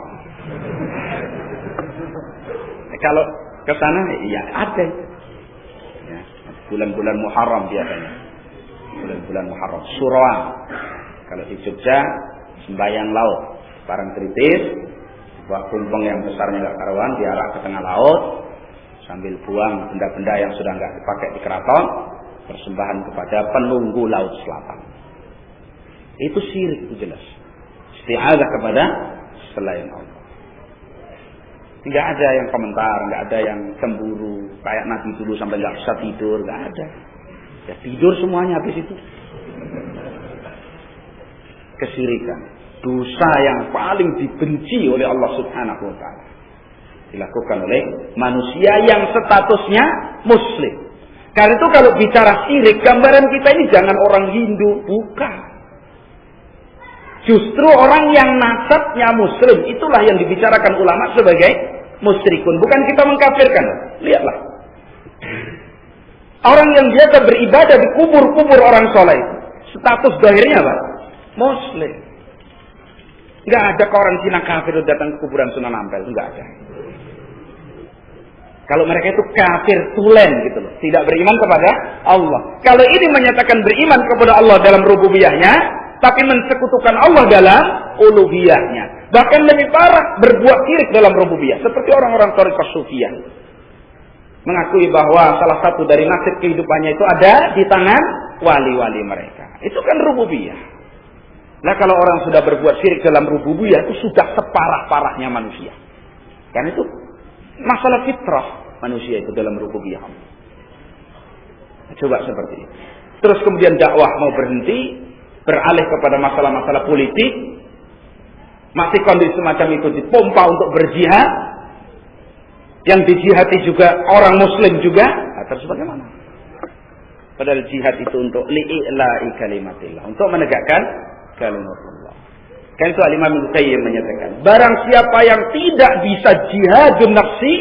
Kalau ke sana ya ada. Ya, bulan-bulan Muharram biasanya. Bulan-bulan Muharram, Suroan. Kalau di Jogja sembahyang laut, barang kritis, buat kumpeng yang besarnya enggak karuan diarah ke tengah laut sambil buang benda-benda yang sudah enggak dipakai di keraton, persembahan kepada penunggu laut selatan. Itu syirik, itu jelas. Isti'adzah kepada selain Allah. Tidak ada yang komentar, nggak ada yang cemburu kayak Nabi dulu sampai nggak bisa tidur, nggak ada. Ya tidur semuanya habis itu. Kesyirikan, dosa yang paling dibenci oleh Allah Subhanahu Wa Taala, dilakukan oleh manusia yang statusnya Muslim. Karena itu kalau bicara syirik, gambaran kita ini jangan orang Hindu, bukan. Justru orang yang nasabnya Muslim, itulah yang dibicarakan ulama sebagai musyrikun. Bukan kita mengkafirkan. Lihatlah. Orang yang biasa beribadah di kubur-kubur orang soleh, status zahirnya apa? Muslim. Nggak ada orang Cina kafir datang ke kuburan Sunan Ampel. Nggak ada. Kalau mereka itu kafir tulen gitu loh. Tidak beriman kepada Allah. Kalau ini menyatakan beriman kepada Allah dalam rububiyahnya, tapi mensekutukan Allah dalam uluhiyahnya. Bahkan lebih parah, berbuat syirik dalam rububiyah. Seperti orang-orang thariqah sufiyah. Mengakui bahwa salah satu dari nasib kehidupannya itu ada di tangan wali-wali mereka. Itu kan rububiyah. Nah kalau orang sudah berbuat syirik dalam rububiyah, itu sudah separah-parahnya manusia. Karena itu masalah fitrah manusia itu dalam rububiyah. Coba seperti itu. Terus kemudian dakwah mau berhenti, beralih kepada masalah-masalah politik, masih kondisi semacam itu dipompa untuk berjihad, yang dijihati juga orang Muslim juga, terus bagaimana? Padahal jihad itu untuk li'ila'i kalimatillah, untuk menegakkan kalimatullah. Kan itu Imam Ibnu Qayyim menyatakan, barang siapa yang tidak bisa jihadun nafsi,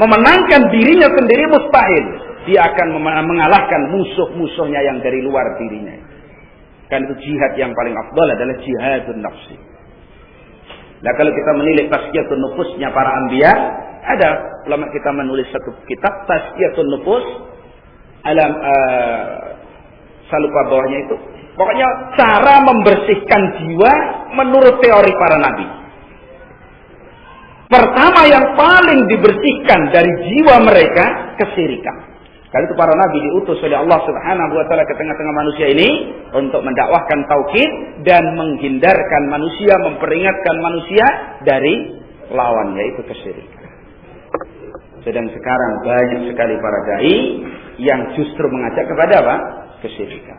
memenangkan dirinya sendiri mustahil, dia akan mengalahkan musuh-musuhnya yang dari luar dirinya. Kan itu jihad yang paling afdal adalah jihadun nafsi. Nah kalau kita menilik tazkiyatun nufusnya para anbiya, ada ulama kita menulis satu kitab tazkiyatun nufus, saya lupa bawahnya itu. Pokoknya cara membersihkan jiwa menurut teori para nabi. Pertama yang paling dibersihkan dari jiwa mereka kesyirikan. Karena itu para nabi diutus oleh Allah Subhanahu Wa Taala ke tengah-tengah manusia ini untuk mendakwahkan tauhid dan menghindarkan manusia, memperingatkan manusia dari lawan, yaitu kesyirikan. Sedang sekarang banyak sekali para dai yang justru mengajak kepada apa? Kesyirikan.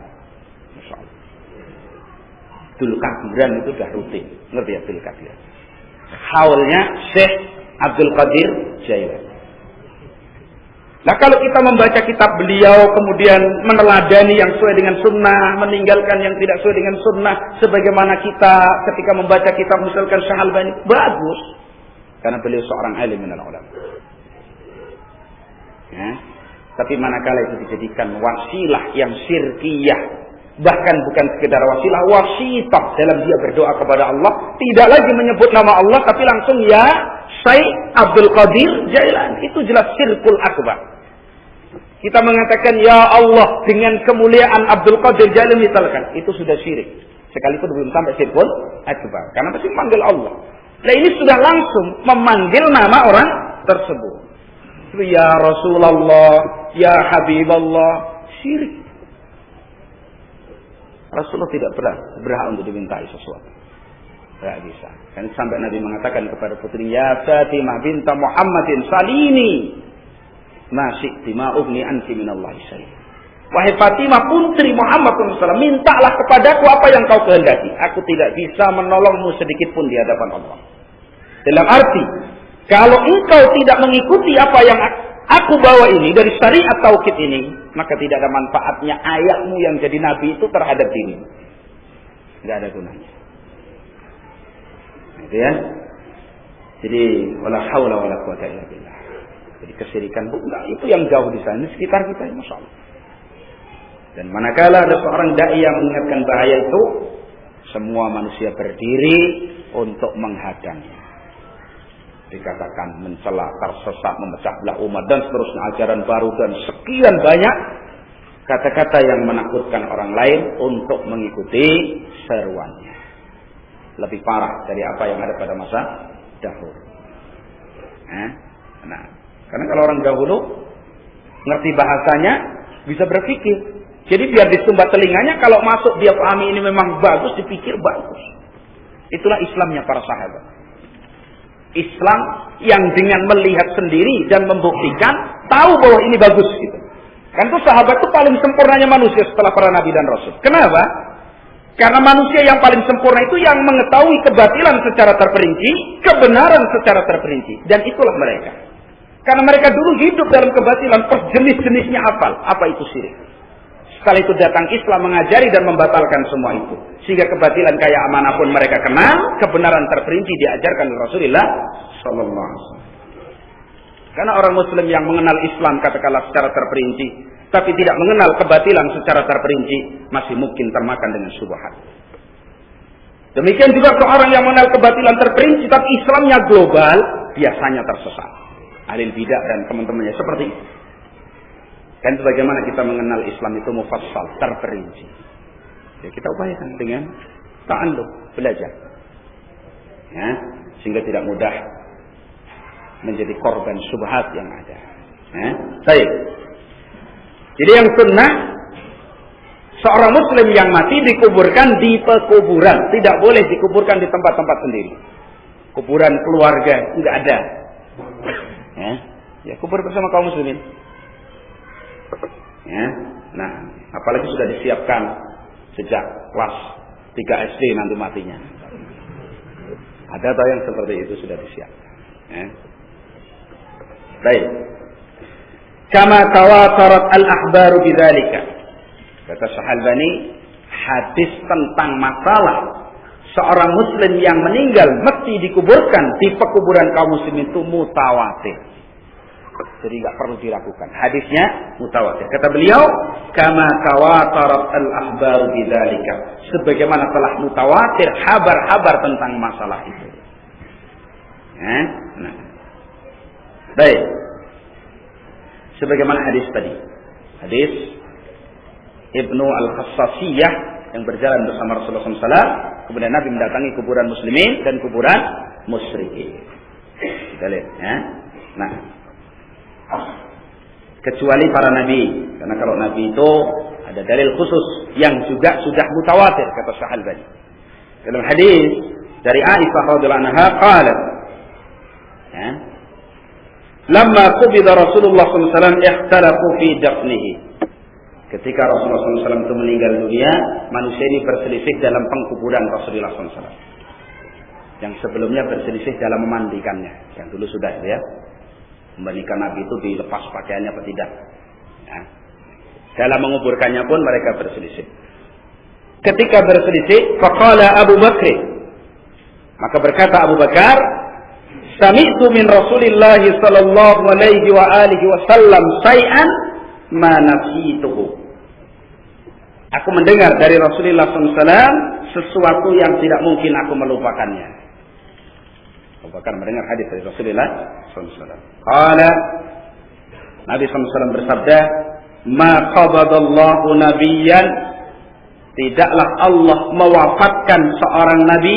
Masya Allah. Dul Qadiran itu sudah rutin, ngerti ya Dul Qadir? Haulnya Syekh Abdul Qadir Jailani. Nah kalau kita membaca kitab beliau kemudian meneladani yang sesuai dengan sunnah, meninggalkan yang tidak sesuai dengan sunnah, sebagaimana kita ketika membaca kitab misalkan Syekh Albani, bagus, karena beliau seorang alim minal ulama. Ya. Tapi manakala itu dijadikan wasilah yang syirkiyah, bahkan bukan sekedar wasilah, wasitah dalam dia berdoa kepada Allah, tidak lagi menyebut nama Allah, tapi langsung ya Syekh Abdul Qadir Jailani, itu jelas syirkul akbar. Kita mengatakan ya Allah dengan kemuliaan Abdul Qadir Jailani misalkan, itu sudah syirik. Sekalipun belum sampai syirkul akbar, karena pasti memanggil Allah. Nah ini sudah langsung memanggil nama orang tersebut. Ya Rasulullah, ya Habiballah, syirik. Rasulullah tidak berhak untuk dimintai sesuatu. Tidak bisa. Kan sampai Nabi mengatakan kepada putri, ya Fatimah binta Muhammadin salini ma syi'ti ma ugni anki minallahi syai'. Wahai Fatimah putri Muhammad SAW, mintalah kepadaku apa yang kau kehendaki. Aku tidak bisa menolongmu sedikit pun di hadapan Allah. Dalam arti, Kalau engkau tidak mengikuti apa yang aku bawa ini dari syariat tauhid ini, maka tidak ada manfaatnya ayahmu yang jadi nabi itu terhadap dirimu. Tidak ada gunanya. Gitu ya. Jadi wala haula wala quwata illa billah. Jadi kesyirikan itu yang jauh di sana, sekitar kita, masyaallah. Dan manakala ada seorang dai yang mengingatkan bahaya itu, semua manusia berdiri untuk menghadangnya. Dikatakan mencela, tersesat, memecah belah umat dan seterusnya, ajaran baru dan sekian banyak kata-kata yang menakutkan orang lain untuk mengikuti seruannya. Lebih parah dari apa yang ada pada masa dahulu. Nah, karena kalau orang dahulu ngerti bahasanya, bisa berpikir. Jadi biar disumbat telinganya, kalau masuk dia pahami ini memang bagus, dipikir bagus. Itulah Islamnya para sahabat. Islam yang dengan melihat sendiri dan membuktikan, tahu bahwa ini bagus gitu. Kan itu sahabat itu paling sempurnanya manusia setelah para nabi dan rasul. Kenapa? Karena manusia yang paling sempurna itu yang mengetahui kebatilan secara terperinci, kebenaran secara terperinci. Dan itulah mereka. Karena mereka dulu hidup dalam kebatilan, jenis-jenisnya hafal. Apa itu syirik? Setelah itu datang Islam mengajari dan membatalkan semua itu. Sehingga kebatilan kayak manapun mereka kenal, kebenaran terperinci diajarkan oleh Rasulullah sallallahu alaihi wasallam. Karena orang muslim yang mengenal Islam katakanlah secara terperinci, tapi tidak mengenal kebatilan secara terperinci, masih mungkin termakan dengan syubhat. Demikian juga seorang yang mengenal kebatilan terperinci tapi Islamnya global, biasanya tersesat. Ahlul bidah dan teman-temannya seperti itu. Dan bagaimana kita mengenal Islam itu mufassal, terperinci. Ya, kita upayakan dengan ta'allum, belajar. Ya, sehingga tidak mudah menjadi korban syubhat yang ada. Ya, baik. Jadi yang sunnah, seorang muslim yang mati dikuburkan di pekuburan, tidak boleh dikuburkan di tempat-tempat sendiri. Kuburan keluarga enggak ada. Ya, kubur bersama kaum muslimin. Ya, nah, apalagi sudah disiapkan sejak kelas 3 SD nanti matinya. Ada atau yang seperti itu sudah disiapkan. Ya. Baik. Kama tawatarat al-akhbaru bidzalika. Kata Syekh Al-Albani, hadis tentang masalah seorang muslim yang meninggal mesti dikuburkan di pekuburan kaum muslimin itu mutawatir. Jadi tidak perlu diragukan. Hadisnya mutawatir. Kata beliau, kama tawatarat al-akhbaru bidzalika. Sebagaimana telah mutawatir kabar-kabar tentang masalah itu. Nah. Baik. Sebagaimana hadis tadi. Hadis Ibnu Al-Khassasiyah yang berjalan bersama Rasulullah SAW. Kemudian Nabi mendatangi kuburan muslimin dan kuburan musyrikin. Kita lihat. Ya. Nah. Kecuali para nabi, karena kalau nabi itu ada dalil khusus yang juga sudah mutawatir, kata Syekh Al-Albani. Dalam hadis dari Aisyah radhiyallahu anha qalat, ya, lamma qubida Rasulullah sallallahu alaihi wasallam ikhtalafu fi dafnihi. Ketika Rasulullah SAW itu meninggal dunia, manusia ini berselisih dalam pengkuburan Rasulullah SAW. Yang sebelumnya berselisih dalam memandikannya, yang dulu sudah ya. Membandingkan Nabi itu dilepas pakaiannya atau tidak. Ya. Dalam menguburkannya pun mereka berselisih. Ketika berselisih, faqala Abu Bakr. Maka berkata Abu Bakar, sami'tu min Rasulillah sallallahu alaihi wa alihi wasallam syai'an ma nasituhu. Aku mendengar dari Rasulullah SAW sesuatu yang tidak mungkin aku melupakannya. Abu Bakar mendengar hadis dari Rasulullah SAW. Qala, Nabi SAW bersabda, ma qabadallahu nabiyyan, tidaklah Allah mewafatkan seorang nabi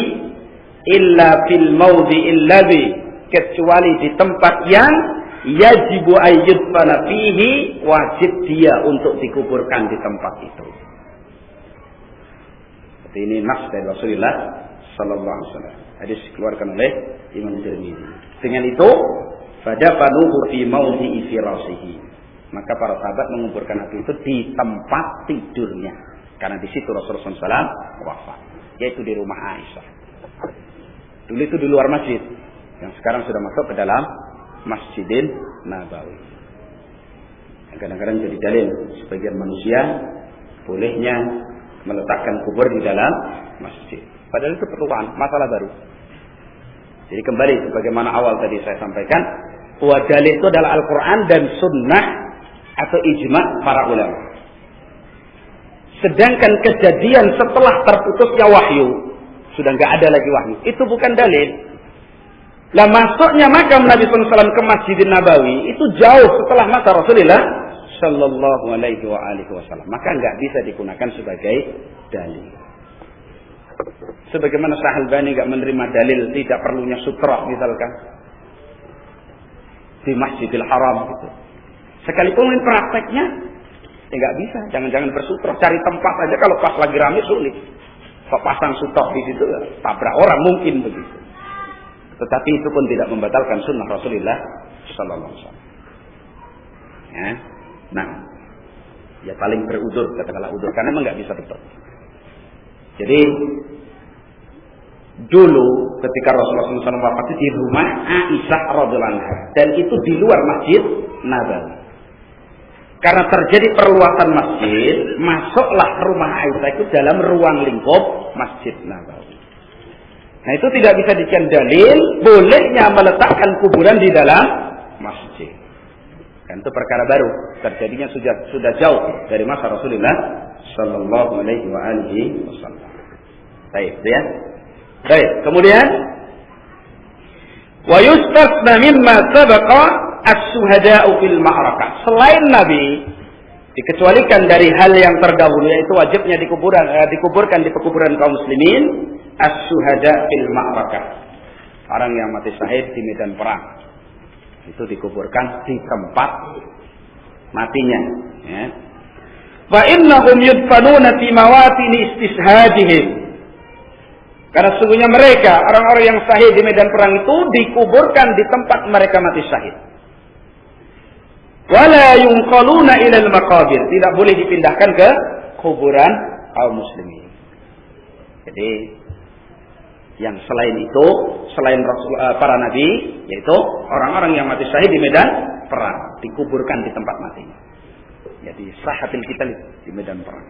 illa fil mawdi'il ladzi, kecuali di tempat yang yajibu ayyudfana fihi, wajib dia untuk dikuburkan di tempat itu. Seperti ini nas dari Rasulullah sallallahu alaihi wasallam. Hadis dikeluarkan oleh Imam Tirmidzi. Dengan itu, fadafanuhu fi mawdi'i firasihi. Maka para sahabat menguburkan Nabi itu di tempat tidurnya. Karena di situ Rasulullah SAW wafat. Yaitu di rumah Aisyah. Dulu itu di luar masjid. yang sekarang sudah masuk ke dalam Masjidil Nabawi. Kadang-kadang jadi dalil sebagian manusia bolehnya meletakkan kubur di dalam masjid. Padahal itu perluan, masalah baru. Jadi kembali sebagaimana awal tadi saya sampaikan, bahwa dalil itu adalah Al-Quran dan Sunnah atau ijma' para ulama. Sedangkan kejadian setelah terputusnya wahyu, sudah nggak ada lagi wahyu, itu bukan dalil. Lah masuknya makam Nabi SAW ke Masjidil Nabawi itu jauh setelah masa Rasulullah Sallallahu Alaihi Wasallam. Maka nggak bisa digunakan sebagai dalil. Sebagaimana Syahalbani nggak menerima dalil tidak perlunya sutra misalkan di Masjidil Haram gitu. Sekalipun prakteknya nggak bisa. Jangan-jangan bersutra, cari tempat aja kalau pas lagi rame sulit. Kok pasang sutra di situ tabrak orang mungkin begitu. Tetapi itu pun tidak membatalkan sunnah Rasulullah Sallallahu Alaihi Wasallam. Ya. Nah, ya paling berudur, katakanlah udur, karena memang nggak bisa betul. Jadi dulu ketika Rasulullah SAW wafat di rumah Aisyah radhiyallahu anha, dan itu di luar Masjid Nabawi. Karena terjadi perluasan masjid, masuklah rumah Aisyah itu dalam ruang lingkup Masjid Nabawi. Nah itu tidak bisa dijadikan dalil bolehnya meletakkan kuburan di dalam masjid. Kan itu perkara baru, terjadinya sudah jauh dari masa Rasulullah Sallallahu Alaihi Wasallam. Baik, ya. Baik, kemudian wa yustasna mimma sabaqa as-suhada'u fil ma'rakah. Selain Nabi dikecualikan dari hal yang terdahulu, yaitu wajibnya dikuburkan di pekuburan kaum muslimin as-suhada' fil ma'rakah. Orang yang mati syahid di medan perang itu dikuburkan di tempat matinya, ya. Fa innahum yudfanuna fi mawatin istishhadihim. Karena sesungguhnya mereka, orang-orang yang syahid di medan perang itu dikuburkan di tempat mereka mati syahid. Wala yunqaluna ila al-maqabir, tidak boleh dipindahkan ke kuburan kaum muslimin. Jadi yang selain itu, selain para nabi, yaitu orang-orang yang mati syahid di medan perang, dikuburkan di tempat matinya. Jadi sahatil kita di medan perang.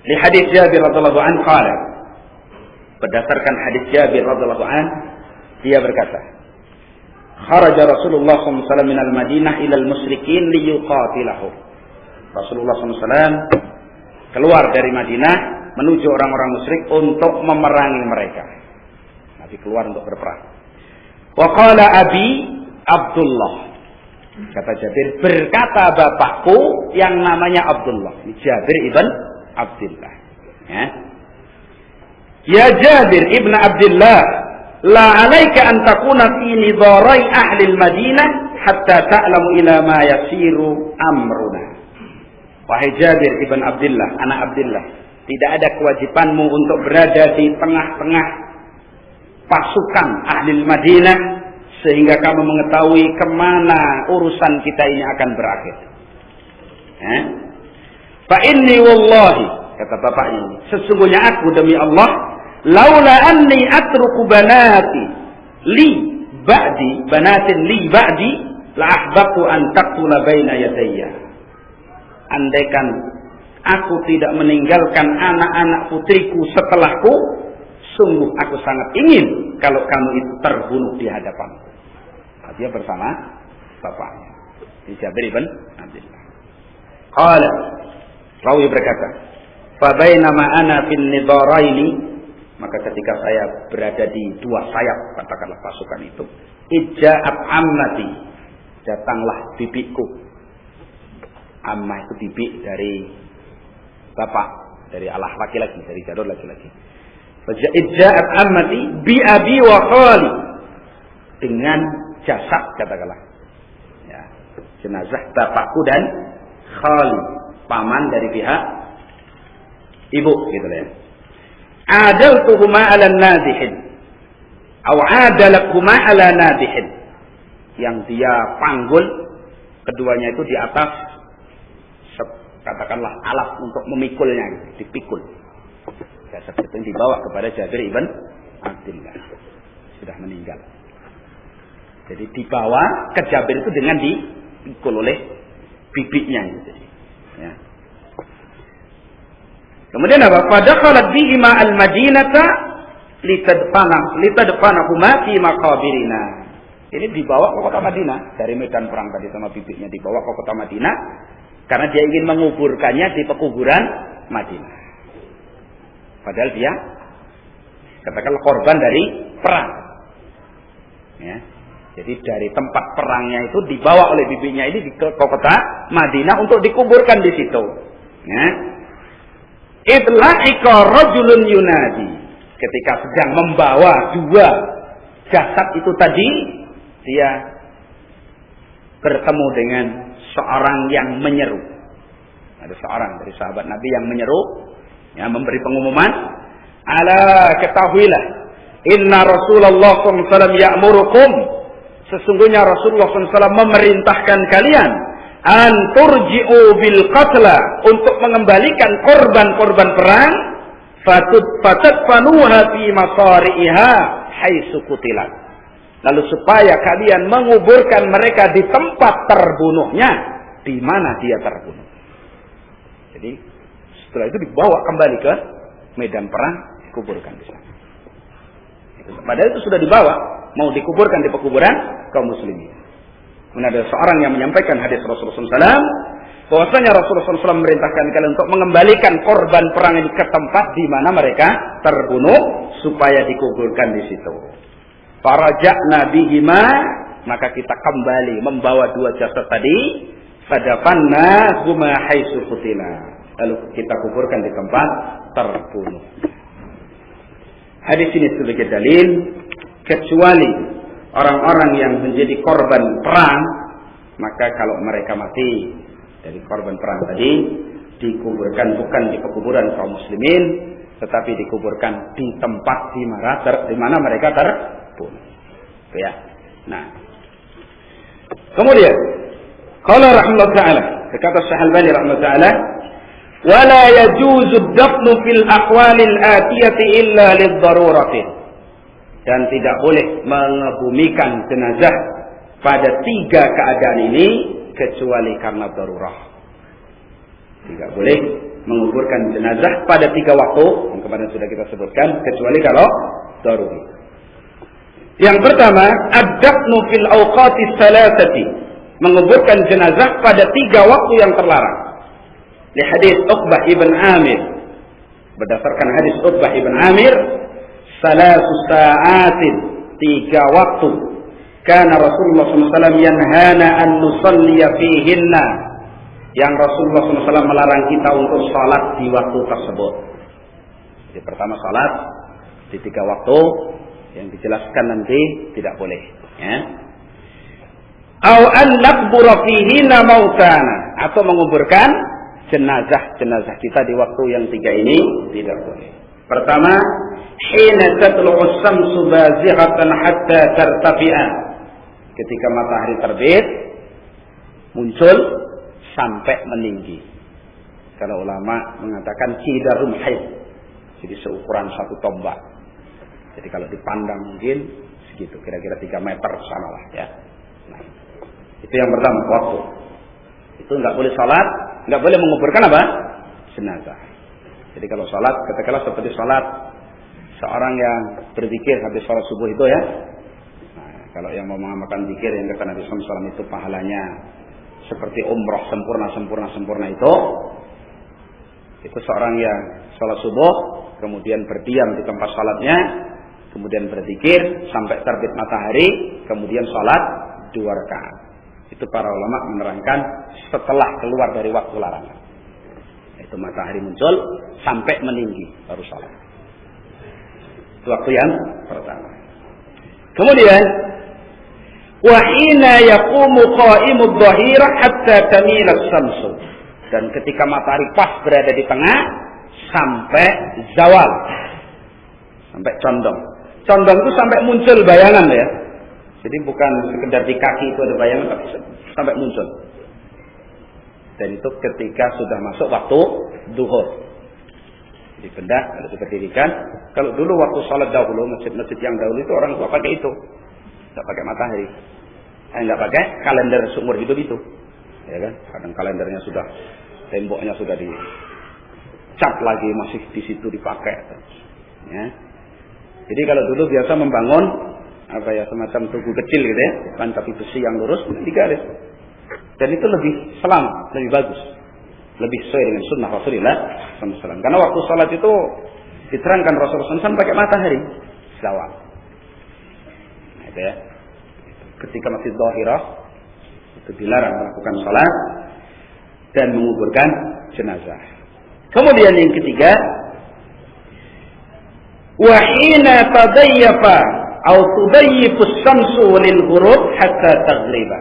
Di hadis Jabir radhiyallahu anhu qala, berdasarkan hadis Jabir radhiyallahu anhu, dia berkata, kharaja Rasulullah SAW minal Madinah ilal musyrikin liyuqatilahum. Rasulullah SAW keluar dari Madinah menuju orang-orang musyrik untuk memerangi mereka. Nabi keluar untuk berperang. Wa qala abi Abdullah. Kata Jabir, berkata bapakku yang namanya Abdullah. Ini Jabir ibn Abdullah. Ya Jabir ibn Abdullah, la alaika an takuna fi nidarai ahli al-Madinah hatta ta'lamu ila ma yasiru amruna. Wahai Jabir ibn Abdullah, anak Abdullah, tidak ada kewajibanmu untuk berada di tengah-tengah pasukan ahli Madinah sehingga kamu mengetahui kemana urusan kita ini akan berakhir. Fa inni wallahi, kata bapaknya, sesungguhnya aku demi Allah, laula anni atruku banati li ba'di, banatin li ba'di, la ahbabtu an taqtula baina yadayya. Andaikan aku tidak meninggalkan anak-anak putriku setelahku, sungguh aku sangat ingin kalau kamu itu terbunuh di hadapanku. Dia bersama bapaknya. Ini Jabir ibn Abdullah. Qala, rawi berkata, fa bainama ana fin nidaraini, maka ketika saya berada di dua sayap, katakanlah pasukan itu, ija'at ammati, datanglah bibiku. Ammah itu bibi dari bapak, dari alah laki-laki, dari jalur laki-laki. Ija'at ammati bi abi wa khali, dengan jasad, katakanlah, ya, jenazah bapakku dan khali, paman dari pihak ibu, gitu ya. Adaltuhuma ala nadihin, atau adalakuhuma ala nadihin, yang dia panggul keduanya itu di atas, katakanlah alat untuk memikulnya, gitu, dipikul. Jasad itu dibawa kepada Jabir ibn Abdullah, sudah meninggal. Jadi dibawa ke Jabir itu dengan dipikul oleh bibinya gitu. Ya. Kemudian apa? Fadakhalat bihima al-Madinata litadfanahuma fi maqabirina. Ini dibawa ke kota Madinah dari medan perang tadi sama bibinya, dibawa ke kota Madinah karena dia ingin menguburkannya di pekuburan Madinah. Padahal dia katakanlah korban dari perang. Ya. Jadi dari tempat perangnya itu dibawa oleh bibinya ini ke kota Madinah untuk dikuburkan di situ. Ya. Idla'ika rajulun yunadi. Ketika sedang membawa dua jasad itu tadi, dia bertemu dengan seorang yang menyeru. Ada seorang dari sahabat Nabi yang menyeru, yang memberi pengumuman, ala ketahuilah, inna Rasulullah SAW ya'murukum, sesungguhnya Rasulullah SAW memerintahkan kalian, an turji'u bil qatla, untuk mengembalikan korban-korban perang, fatadfanuha fi masari'iha haitsu qutilat. Lalu supaya kalian menguburkan mereka di tempat terbunuhnya, di mana dia terbunuh. Jadi setelah itu dibawa kembali ke medan perang, dikuburkan di sana. Padahal itu sudah dibawa, mau dikuburkan di pekuburan kaum muslimin. Kemudian ada seorang yang menyampaikan hadis Rasulullah SAW, bahwasanya Rasulullah SAW memerintahkan kalian untuk mengembalikan korban perang ini ke tempat di mana mereka terbunuh, supaya dikuburkan di situ. Faraja'na bihima, maka kita kembali membawa dua jasad tadi, fadafanna huma haitsu qutila, lalu kita kuburkan di tempat terbunuh. Hadis ini sebagai dalil, kecuali orang-orang yang menjadi korban perang, maka kalau mereka mati dari korban perang tadi, dikuburkan bukan di kuburan kaum muslimin, tetapi dikuburkan di tempat di mana mereka terbunuh. Ya. Nah. Kemudian, qala rahimahullah ta'ala, kata Syekh Al-Albani rahimahullah ta'ala, wala yajuzu ad-dafnu fil aqwalil atiyati illa lid-darurati. Dan tidak boleh mengebumikan jenazah pada tiga keadaan ini kecuali karena darurah. Tidak boleh menguburkan jenazah pada tiga waktu yang kemarin sudah kita sebutkan, kecuali kalau daruri. Yang pertama, ad-dafnu fil awqatis salasati, menguburkan jenazah pada tiga waktu yang terlarang. Di hadis Uqbah ibn Amir, berdasarkan hadis Uqbah ibn Amir, salasu sa'atin, tiga waktu, kana Rasulullah SAW yanhana an nusalliya fihinna, yang Rasulullah SAW melarang kita untuk salat di waktu tersebut. Jadi pertama salat di tiga waktu, yang dijelaskan nanti tidak boleh. Ya. Au an naqbura fihinna mautana, atau menguburkan jenazah-jenazah kita di waktu yang tiga ini tidak boleh. Pertama, hina tatlu'u as-samsu bazighatan hatta tartafi'a, ketika matahari terbit muncul sampai meninggi. Kalau ulama mengatakan qidarul haid, jadi seukuran satu tombak. Jadi kalau dipandang mungkin segitu, kira-kira 3 meter sanalah ya. Nah, itu yang pertama, waktu. Itu nggak boleh salat, nggak boleh menguburkan apa? Jenazah. Jadi kalau salat, katakanlah seperti salat seorang yang berzikir habis salat subuh itu ya. Nah, kalau yang mau mengamalkan zikir yang kata Nabi SAW itu pahalanya seperti umroh sempurna itu seorang yang salat subuh, kemudian berdiam di tempat salatnya, kemudian berzikir sampai terbit matahari, kemudian salat 2 rakaat. Itu para ulama menerangkan setelah keluar dari waktu larangan. Itu matahari muncul sampai meninggi baru salat. Itu waktu yang pertama. Kemudian wa hina yaqumu qa'imud dhahira hatta tamila as-samsu. Dan ketika matahari pas berada di tengah sampai zawal. Sampai condong. Condong itu sampai muncul bayangan ya. Jadi bukan sekedar di kaki itu ada bayangan, tapi sampai muncul. Dan itu ketika sudah masuk waktu duhur. Jadi benda harus diberdirikan. Kalau dulu waktu sholat dahulu, masjid-masjid yang dahulu itu orang tua pakai itu. nggak pakai matahari. Nggak pakai kalender seumur hidup itu, ya kan? Kadang kalendernya sudah temboknya sudah dicat lagi masih di situ dipakai, ya. Jadi kalau dulu biasa membangun semacam tugu kecil gitu ya, bukan tapi besi yang lurus digaris, dan itu lebih selamat, lebih bagus, lebih sesuai dengan sunnah Rasulullah SAW. Karena waktu sholat itu diterangkan Rasulullah SAW pakai matahari zawal, nah, itu ya. Ketika masih dhahirah itu dilarang melakukan sholat dan menguburkan jenazah. Kemudian yang ketiga, wa hina tadayyafa atau tudayyifus samsu lil ghurub hatta taghriba.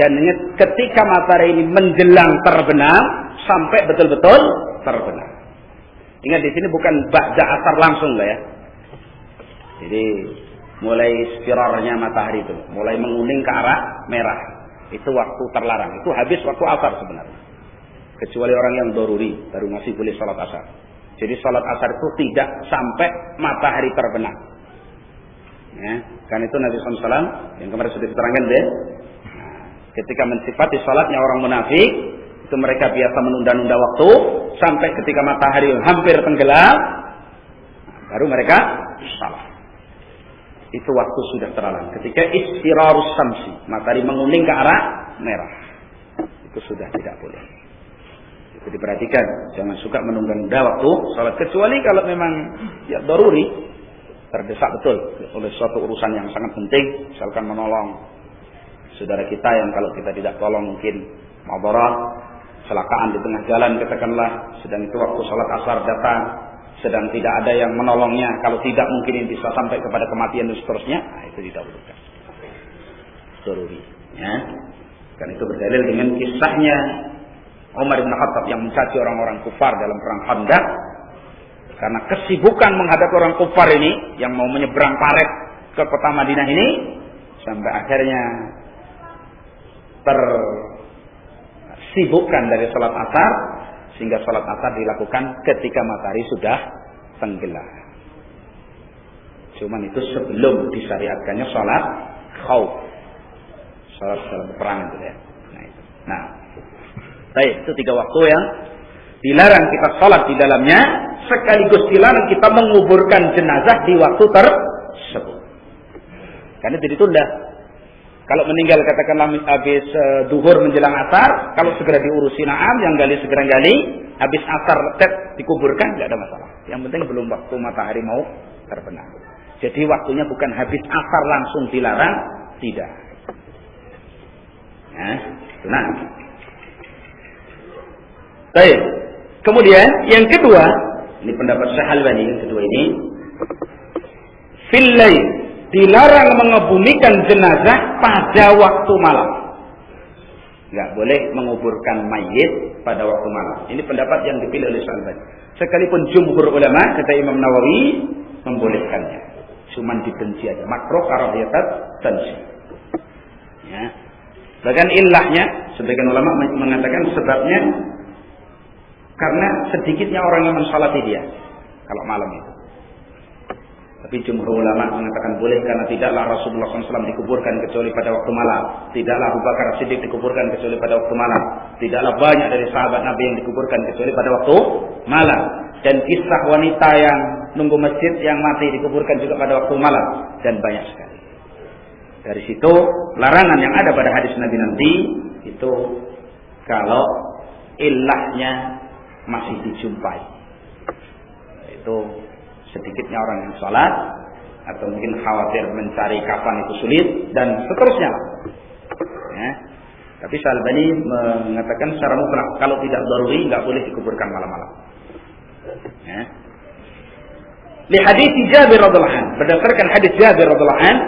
Dan ketika matahari ini menjelang terbenam sampai betul-betul terbenam. Ingat di sini bukan ba'da asar langsung lah ya. Jadi mulai spiralnya matahari itu, mulai menguning ke arah merah. Itu waktu terlarang. Itu habis waktu asar sebenarnya. Kecuali orang yang daruri baru masih boleh salat asar. Jadi salat asar itu tidak sampai matahari terbenam. Ya, kan itu Nabi SAW yang kemarin sudah diterangkan deh. Nah, ketika mensifati salatnya orang munafik, itu mereka biasa menunda-nunda waktu sampai ketika matahari hampir tenggelam, baru mereka salat. Itu waktu sudah terlarang. Ketika istirarus samsi, matahari menguning ke arah merah, itu sudah tidak boleh. Itu diperhatikan, jangan suka menunda-nunda waktu salat, kecuali kalau memang ya daruri, terdesak betul oleh suatu urusan yang sangat penting, misalkan menolong saudara kita yang kalau kita tidak tolong mungkin madarah, kecelakaan di tengah jalan katakanlah, sedang itu waktu salat asar datang, sedang tidak ada yang menolongnya, kalau tidak mungkin ini bisa sampai kepada kematian dan seterusnya, nah, itu didahulukan. Daruri, ya. Kan itu berdalil dengan kisahnya Umar bin Khattab yang mencaci orang-orang kufar dalam perang Khandaq. Karena kesibukan menghadapi orang kufar ini yang mau menyeberang paret ke kota Madinah ini, sampai akhirnya tersibukkan dari sholat asar, sehingga sholat asar dilakukan ketika matahari sudah tenggelam. Cuman itu sebelum disyariatkannya sholat khauf, sholat dalam peperangan itu ya. Nah, itu 3 waktu yang dilarang kita sholat di dalamnya, sekaligus dilarang kita menguburkan jenazah di waktu tersebut. Karena jadi tunda. Kalau meninggal katakanlah habis duhur menjelang asar, kalau segera diurusi na'am, yang gali segera gali, habis asar dikuburkan, tidak ada masalah. Yang penting belum waktu matahari mau terbenam. Jadi waktunya bukan habis asar langsung dilarang, tidak. Nah, itu nah. Baik. Kemudian yang kedua, ini pendapat Syekh Al-Albani yang kedua ini, fil lail, dilarang mengebumikan jenazah pada waktu malam. Enggak boleh menguburkan mayit pada waktu malam. Ini pendapat yang dipilih oleh Syekh Al-Albani. Sekalipun jumhur ulama kata Imam Nawawi membolehkannya. Cuman dibenci aja, makruh karahiyatat tanzih. Ya. Bahkan ilahnya sebagian ulama mengatakan sebabnya karena sedikitnya orang yang mensalati dia kalau malam itu. Tapi jumhur ulama mengatakan boleh karena tidaklah Rasulullah SAW dikuburkan kecuali pada waktu malam. Tidaklah Abu Bakar Siddiq dikuburkan kecuali pada waktu malam. Tidaklah banyak dari sahabat Nabi yang dikuburkan kecuali pada waktu malam. Dan kisah wanita yang nunggu masjid yang mati dikuburkan juga pada waktu malam. Dan banyak sekali. Dari situ larangan yang ada pada hadis Nabi nanti itu kalau ilahnya masih dijumpai, itu sedikitnya orang yang sholat atau mungkin khawatir mencari kapan itu sulit dan seterusnya. Ya. Tapi Syekh Al-Albani mengatakan secara mutlak kalau tidak daruri nggak boleh dikuburkan malam-malam. Ya. Li hadits Jabir radhiyallahu anhu, berdasarkan hadis Jabir radhiyallahu anhu,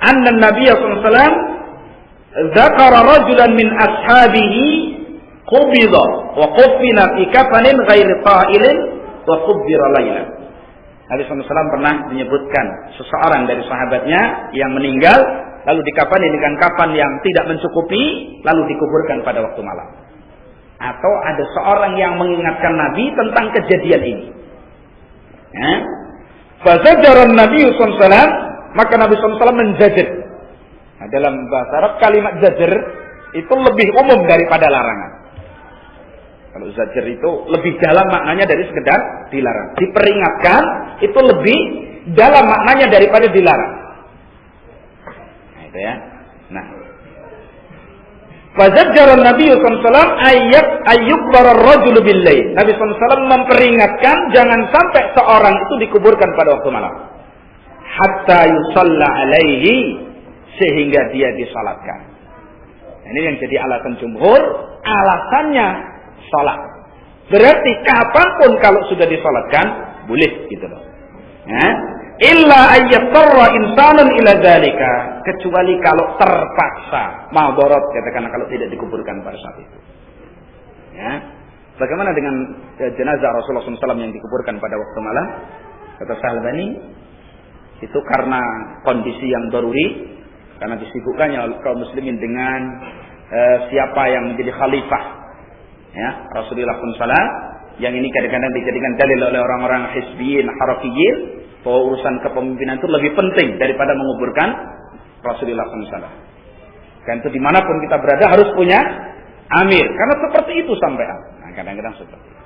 anna Nabi sallallahu alaihi wasallam dzakara rajulan min ashabihi qubida wa qufina fi kafanin ghairi ta'ilin wa qubbira lailan. Nabi SAW pernah menyebutkan seseorang dari sahabatnya yang meninggal lalu dikafani dengan kafan yang tidak mencukupi lalu dikuburkan pada waktu malam. Atau ada seorang yang mengingatkan Nabi tentang kejadian ini. Ya. Fazajara Nabi SAW, maka Nabi SAW menjajar, Nah, dalam bahasa Arab kalimat zajr itu lebih umum daripada larangan. Kalau zajr itu lebih dalam maknanya dari sekedar dilarang. Diperingatkan itu lebih dalam maknanya daripada dilarang. Nah, itu ya. Nah, Fazajjaran Nabi SAW ayyukbar ar-rajulu bil-lail. Nabi SAW memperingatkan jangan sampai seorang itu dikuburkan pada waktu malam. Hatta yusalla alaihi, sehingga dia disalatkan. Ini yang jadi alasan jumhur, alasannya salat. Berarti kapanpun kalau sudah disalatkan boleh gitu loh. Ya. Illa ayyatarra insanun ila dzalika, kecuali kalau terpaksa madarat, katakanlah kalau tidak dikuburkan pada saat itu. Ya. Bagaimana dengan jenazah Rasulullah SAW yang dikuburkan pada waktu malam? Kata Syahalbani, itu karena kondisi yang daruri, karena disibukkannya kaum muslimin dengan siapa yang menjadi khalifah, ya, Rasulullah SAW, yang ini kadang-kadang dijadikan dalil oleh orang-orang hizbiyin, harakiyin, bahwa urusan kepemimpinan itu lebih penting daripada menguburkan Rasulullah SAW. Kan itu dimanapun kita berada harus punya amir, karena seperti itu sampai. Nah, kadang-kadang seperti itu.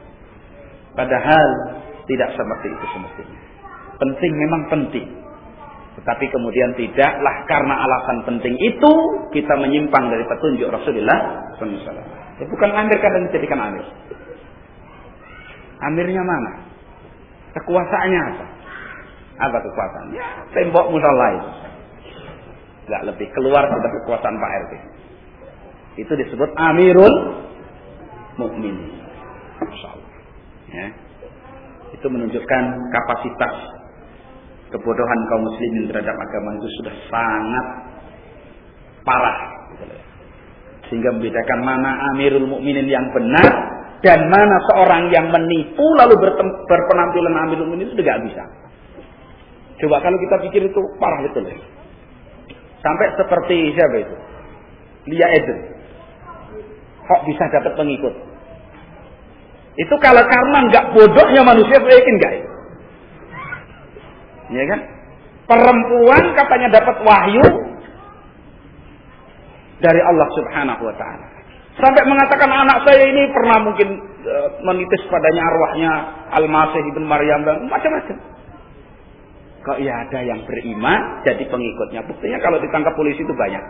Padahal tidak seperti itu semestinya. Penting memang penting, tetapi kemudian tidaklah karena alasan penting itu kita menyimpang dari petunjuk Rasulullah SAW. Ya, bukan amir kadang dijadikan amir. Amirnya mana? Kekuasaannya apa? Apa kekuasaan? Ya, tembok musala itu. Enggak lebih, keluar sudah kekuasaan Pak RT. Itu disebut Amirul Mukminin. Masyaallah. Ya. Itu menunjukkan kapasitas kebodohan kaum muslimin terhadap agama itu sudah sangat parah. Sehingga membedakan mana Amirul Mukminin yang benar dan mana seorang yang menipu lalu berpenampilan Amirul Mukminin itu tidak bisa. Coba kalau kita pikir itu parah betul ya. Sampai seperti siapa itu? Lia Eden. Kok bisa dapat pengikut? Itu kalau karena nggak bodohnya manusia, saya yakin nggak? Ya kan? Perempuan katanya dapat wahyu dari Allah Subhanahu wa taala. Sampai mengatakan anak saya ini pernah mungkin menitis padanya arwahnya Al-Masih ibn Maryam dan macam-macam. Kok ya ada yang beriman jadi pengikutnya. Buktinya kalau ditangkap polisi itu banyak.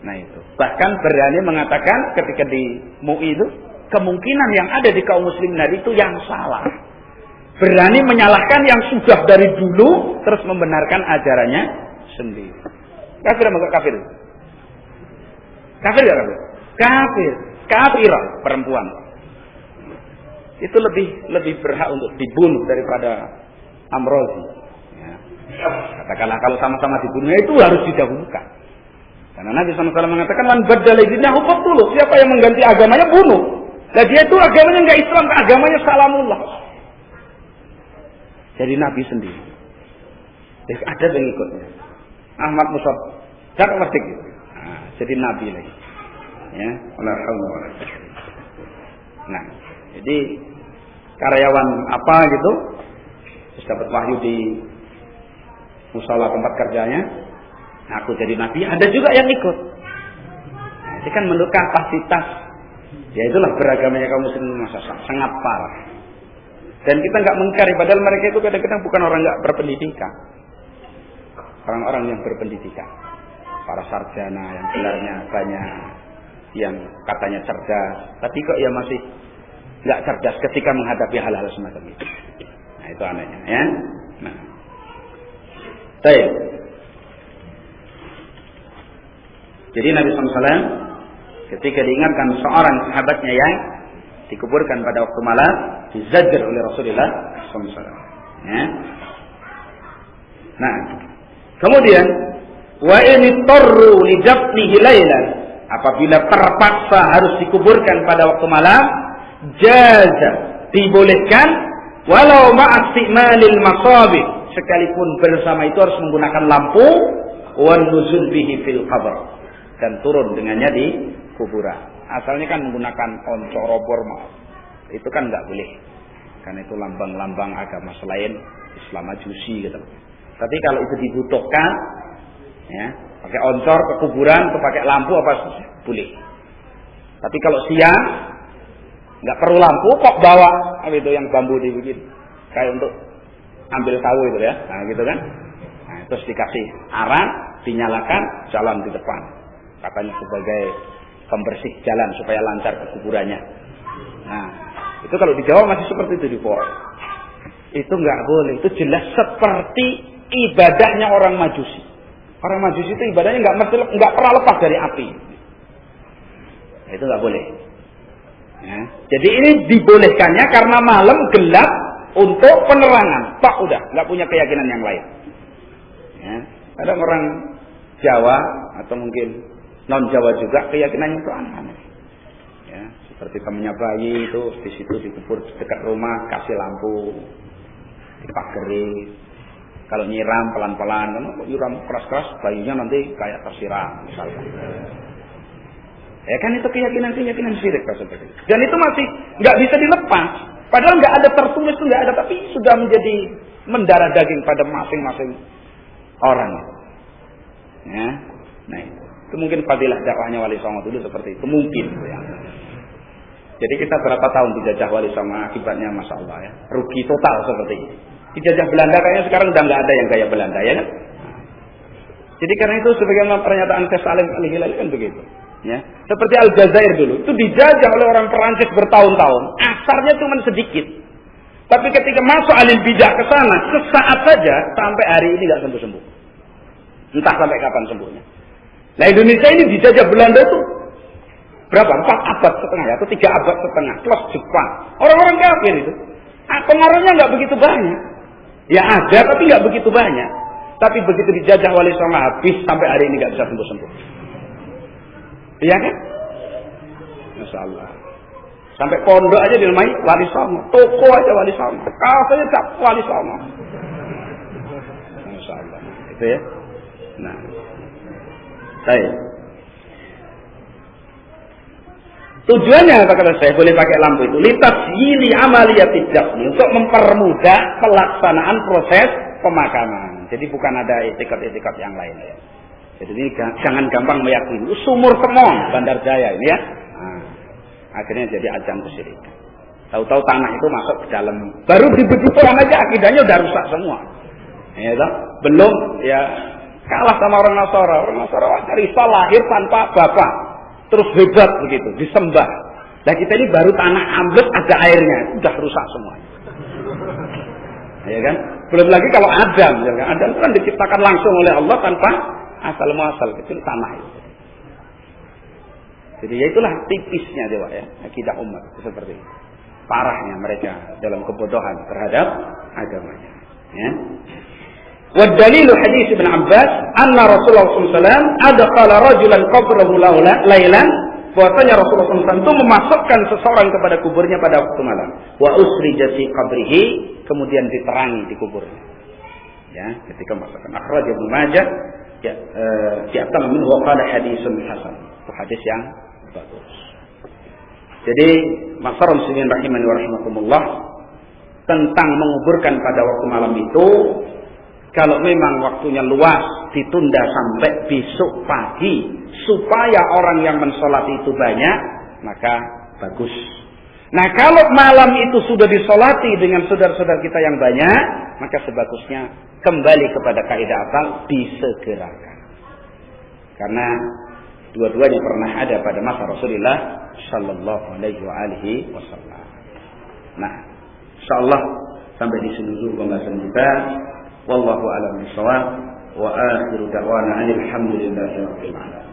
Nah itu. Bahkan berani mengatakan ketika di MUI itu, kemungkinan yang ada di kaum muslimin hari itu yang salah. Berani menyalahkan yang sudah dari dulu terus membenarkan ajarannya sendiri. Kafir apa enggak kafir? Kafir enggak kafir? Kafir. Kafirah perempuan. Itu lebih berhak untuk dibunuh daripada Amrozi. Ya. Katakanlah kalau sama-sama dibunuhnya itu harus didahulukan. Karena Nabi SAW mengatakan man badala dinahu faqtuluh, siapa yang mengganti agamanya bunuh. Nah dia itu agamanya enggak Islam, agamanya salamullah. Jadi Nabi sendiri. Ada pengikutnya. Ahmad Musab, jangan masjid gitu. Nah, jadi Nabi lagi. Ya, nah, jadi karyawan apa gitu dapat wahyu di musala tempat kerjanya, aku jadi nabi, ada juga yang ikut. Nah, itu kan menurut kapasitas, ya itulah beragamanya kaum muslimin masa sangat parah. Dan kita nggak mengingkari, padahal mereka itu kadang-kadang bukan orang nggak berpendidikan, orang-orang yang berpendidikan, para sarjana yang gelarnya banyak, yang katanya cerdas, tapi kok ya masih nggak cerdas ketika menghadapi hal-hal semacam itu. Itu anehnya ya. Nah. Baik. Jadi Nabi SAW ketika diingatkan seorang sahabatnya yang dikuburkan pada waktu malam, dizajir oleh Rasulullah SAW. Ya. Nah, kemudian wa in tarru li dafnihi lailan, apabila terpaksa harus dikuburkan pada waktu malam, jaza, dibolehkan walau ma'astimalil masabih, sekalipun bersama itu harus menggunakan lampu, wan nuzul bihi fil qabr, dan turun dengannya di kuburan. Asalnya kan menggunakan oncor obor, itu kan nggak boleh, karena itu lambang-lambang agama selain Islam Majusi gitu. Tapi kalau itu dibutuhkan, Ya, pakai oncor ke kuburan, atau pakai lampu apa boleh. Tapi kalau siang nggak perlu lampu, kok bawa itu yang bambu dibikin kayak untuk ambil tahu itu ya, nah gitu kan. Nah, terus dikasih arang, dinyalakan, jalan di depan, katanya sebagai pembersih jalan supaya lancar ke kuburannya. Nah, itu kalau di Jawa masih seperti itu di Pol. Itu nggak boleh. Itu jelas seperti ibadahnya orang Majusi. Orang Majusi itu ibadahnya nggak pernah lepas dari api. Nah, itu nggak boleh. Ya. Jadi ini dibolehkannya karena malam gelap untuk penerangan. Tok udah, nggak punya keyakinan yang lain. Ya. Ada orang Jawa atau mungkin non Jawa juga keyakinannya itu aneh-aneh. Ya, seperti temannya bayi itu di situ dikubur dekat rumah, kasih lampu, dipagari. Kalau nyiram pelan-pelan, kalau nyiram keras-keras bayinya nanti kayak tersiram misalkan. Ya kan itu keyakinan syirik seperti itu. Dan itu masih nggak bisa dilepas. Padahal nggak ada tertulis itu nggak ada, tapi sudah menjadi mendarah daging pada masing-masing orang. Ya, nah itu mungkin fadilah dakwahnya Wali Songo dulu seperti itu mungkin. Ya. Jadi kita berapa tahun dijajah Wali Songo akibatnya Masya Allah ya, rugi total seperti ini. Dijajah Belanda kayaknya sekarang udah nggak ada yang gaya Belanda ya kan. Jadi karena itu sebagaimana pernyataan Syekh Salim Al-Hilali kan begitu. Ya, seperti Aljazair dulu itu dijajah oleh orang Perancis bertahun-tahun, asarnya cuma sedikit. Tapi ketika masuk alil bidah ke sana, sesaat saja sampai hari ini nggak sembuh-sembuh. Entah sampai kapan sembuhnya. Nah Indonesia ini dijajah Belanda itu berapa? 4 abad setengah atau 3 abad setengah plus Jepang. Orang-orang kafir itu. Pengaruhnya nggak begitu banyak. Ya ada tapi nggak begitu banyak. Tapi begitu dijajah Wali Songo habis sampai hari ini nggak bisa sembuh-sembuh. Iya kan? Masya Allah. Sampai pondok aja dinamai Wali Songo, toko aja Wali Songo, kafenya cap Wali Songo. Masya Allah. Itu ya. Nah, saya tujuannya kata saya boleh pakai lampu itu litasyili amaliyatid dafni, untuk mempermudah pelaksanaan proses pemakaman. Jadi bukan ada etikat-etikat yang lain ya. Jadi ini jangan gampang meyakini. Sumur Kemon, Bandar Jaya ini ya. Nah, akhirnya jadi ajang kesyirikan. Tahu-tahu tanah itu masuk ke dalam. Baru begitu orang aja akidahnya udah rusak semua. Ya toh? Belum ya kalah sama orang Nasara. Orang Nasara Isa lahir tanpa bapak. Terus hebat begitu, disembah. Nah kita ini baru tanah ambles ada airnya, udah rusak semuanya. Ya kan? Belum lagi kalau Adam, ya kan? Adam itu kan diciptakan langsung oleh Allah tanpa asal muasal, kecil tanah itu. Jadi ya itulah tipisnya dewa ya, akidah umat seperti itu. Parahnya mereka dalam kebodohan terhadap agamanya. Ya. Wa dalilu hadis Ibn Abbas anna Rasulullah SAW adkhala rajulan qabrahu lailan, bahwasanya Rasulullah SAW itu memasukkan seseorang kepada kuburnya pada waktu malam. Wa usrija fi qabrihi, kemudian diterangi di kuburnya. Ya, ketika masukkan akhraj Ibnu Majah ya siapa min wa qala hadisun hasan. Itu hadis yang bagus. Jadi masyarakat muslimin rahimani wa rahimakumullah, tentang menguburkan pada waktu malam itu, kalau memang waktunya luas ditunda sampai besok pagi supaya orang yang mensolati itu banyak, maka bagus. Nah kalau malam itu sudah disolati dengan saudara-saudara kita yang banyak, maka sebagusnya kembali kepada kaidah asal, disegerakan. Karena dua-duanya pernah ada pada masa Rasulullah Sallallahu Alaihi Wasallam. Nah, insyaallah sampai di sini dulu pembahasan kita. Wallahu a'lam bishawab. Wa akhiru da'wana alhamdulillahi rabbil alamin.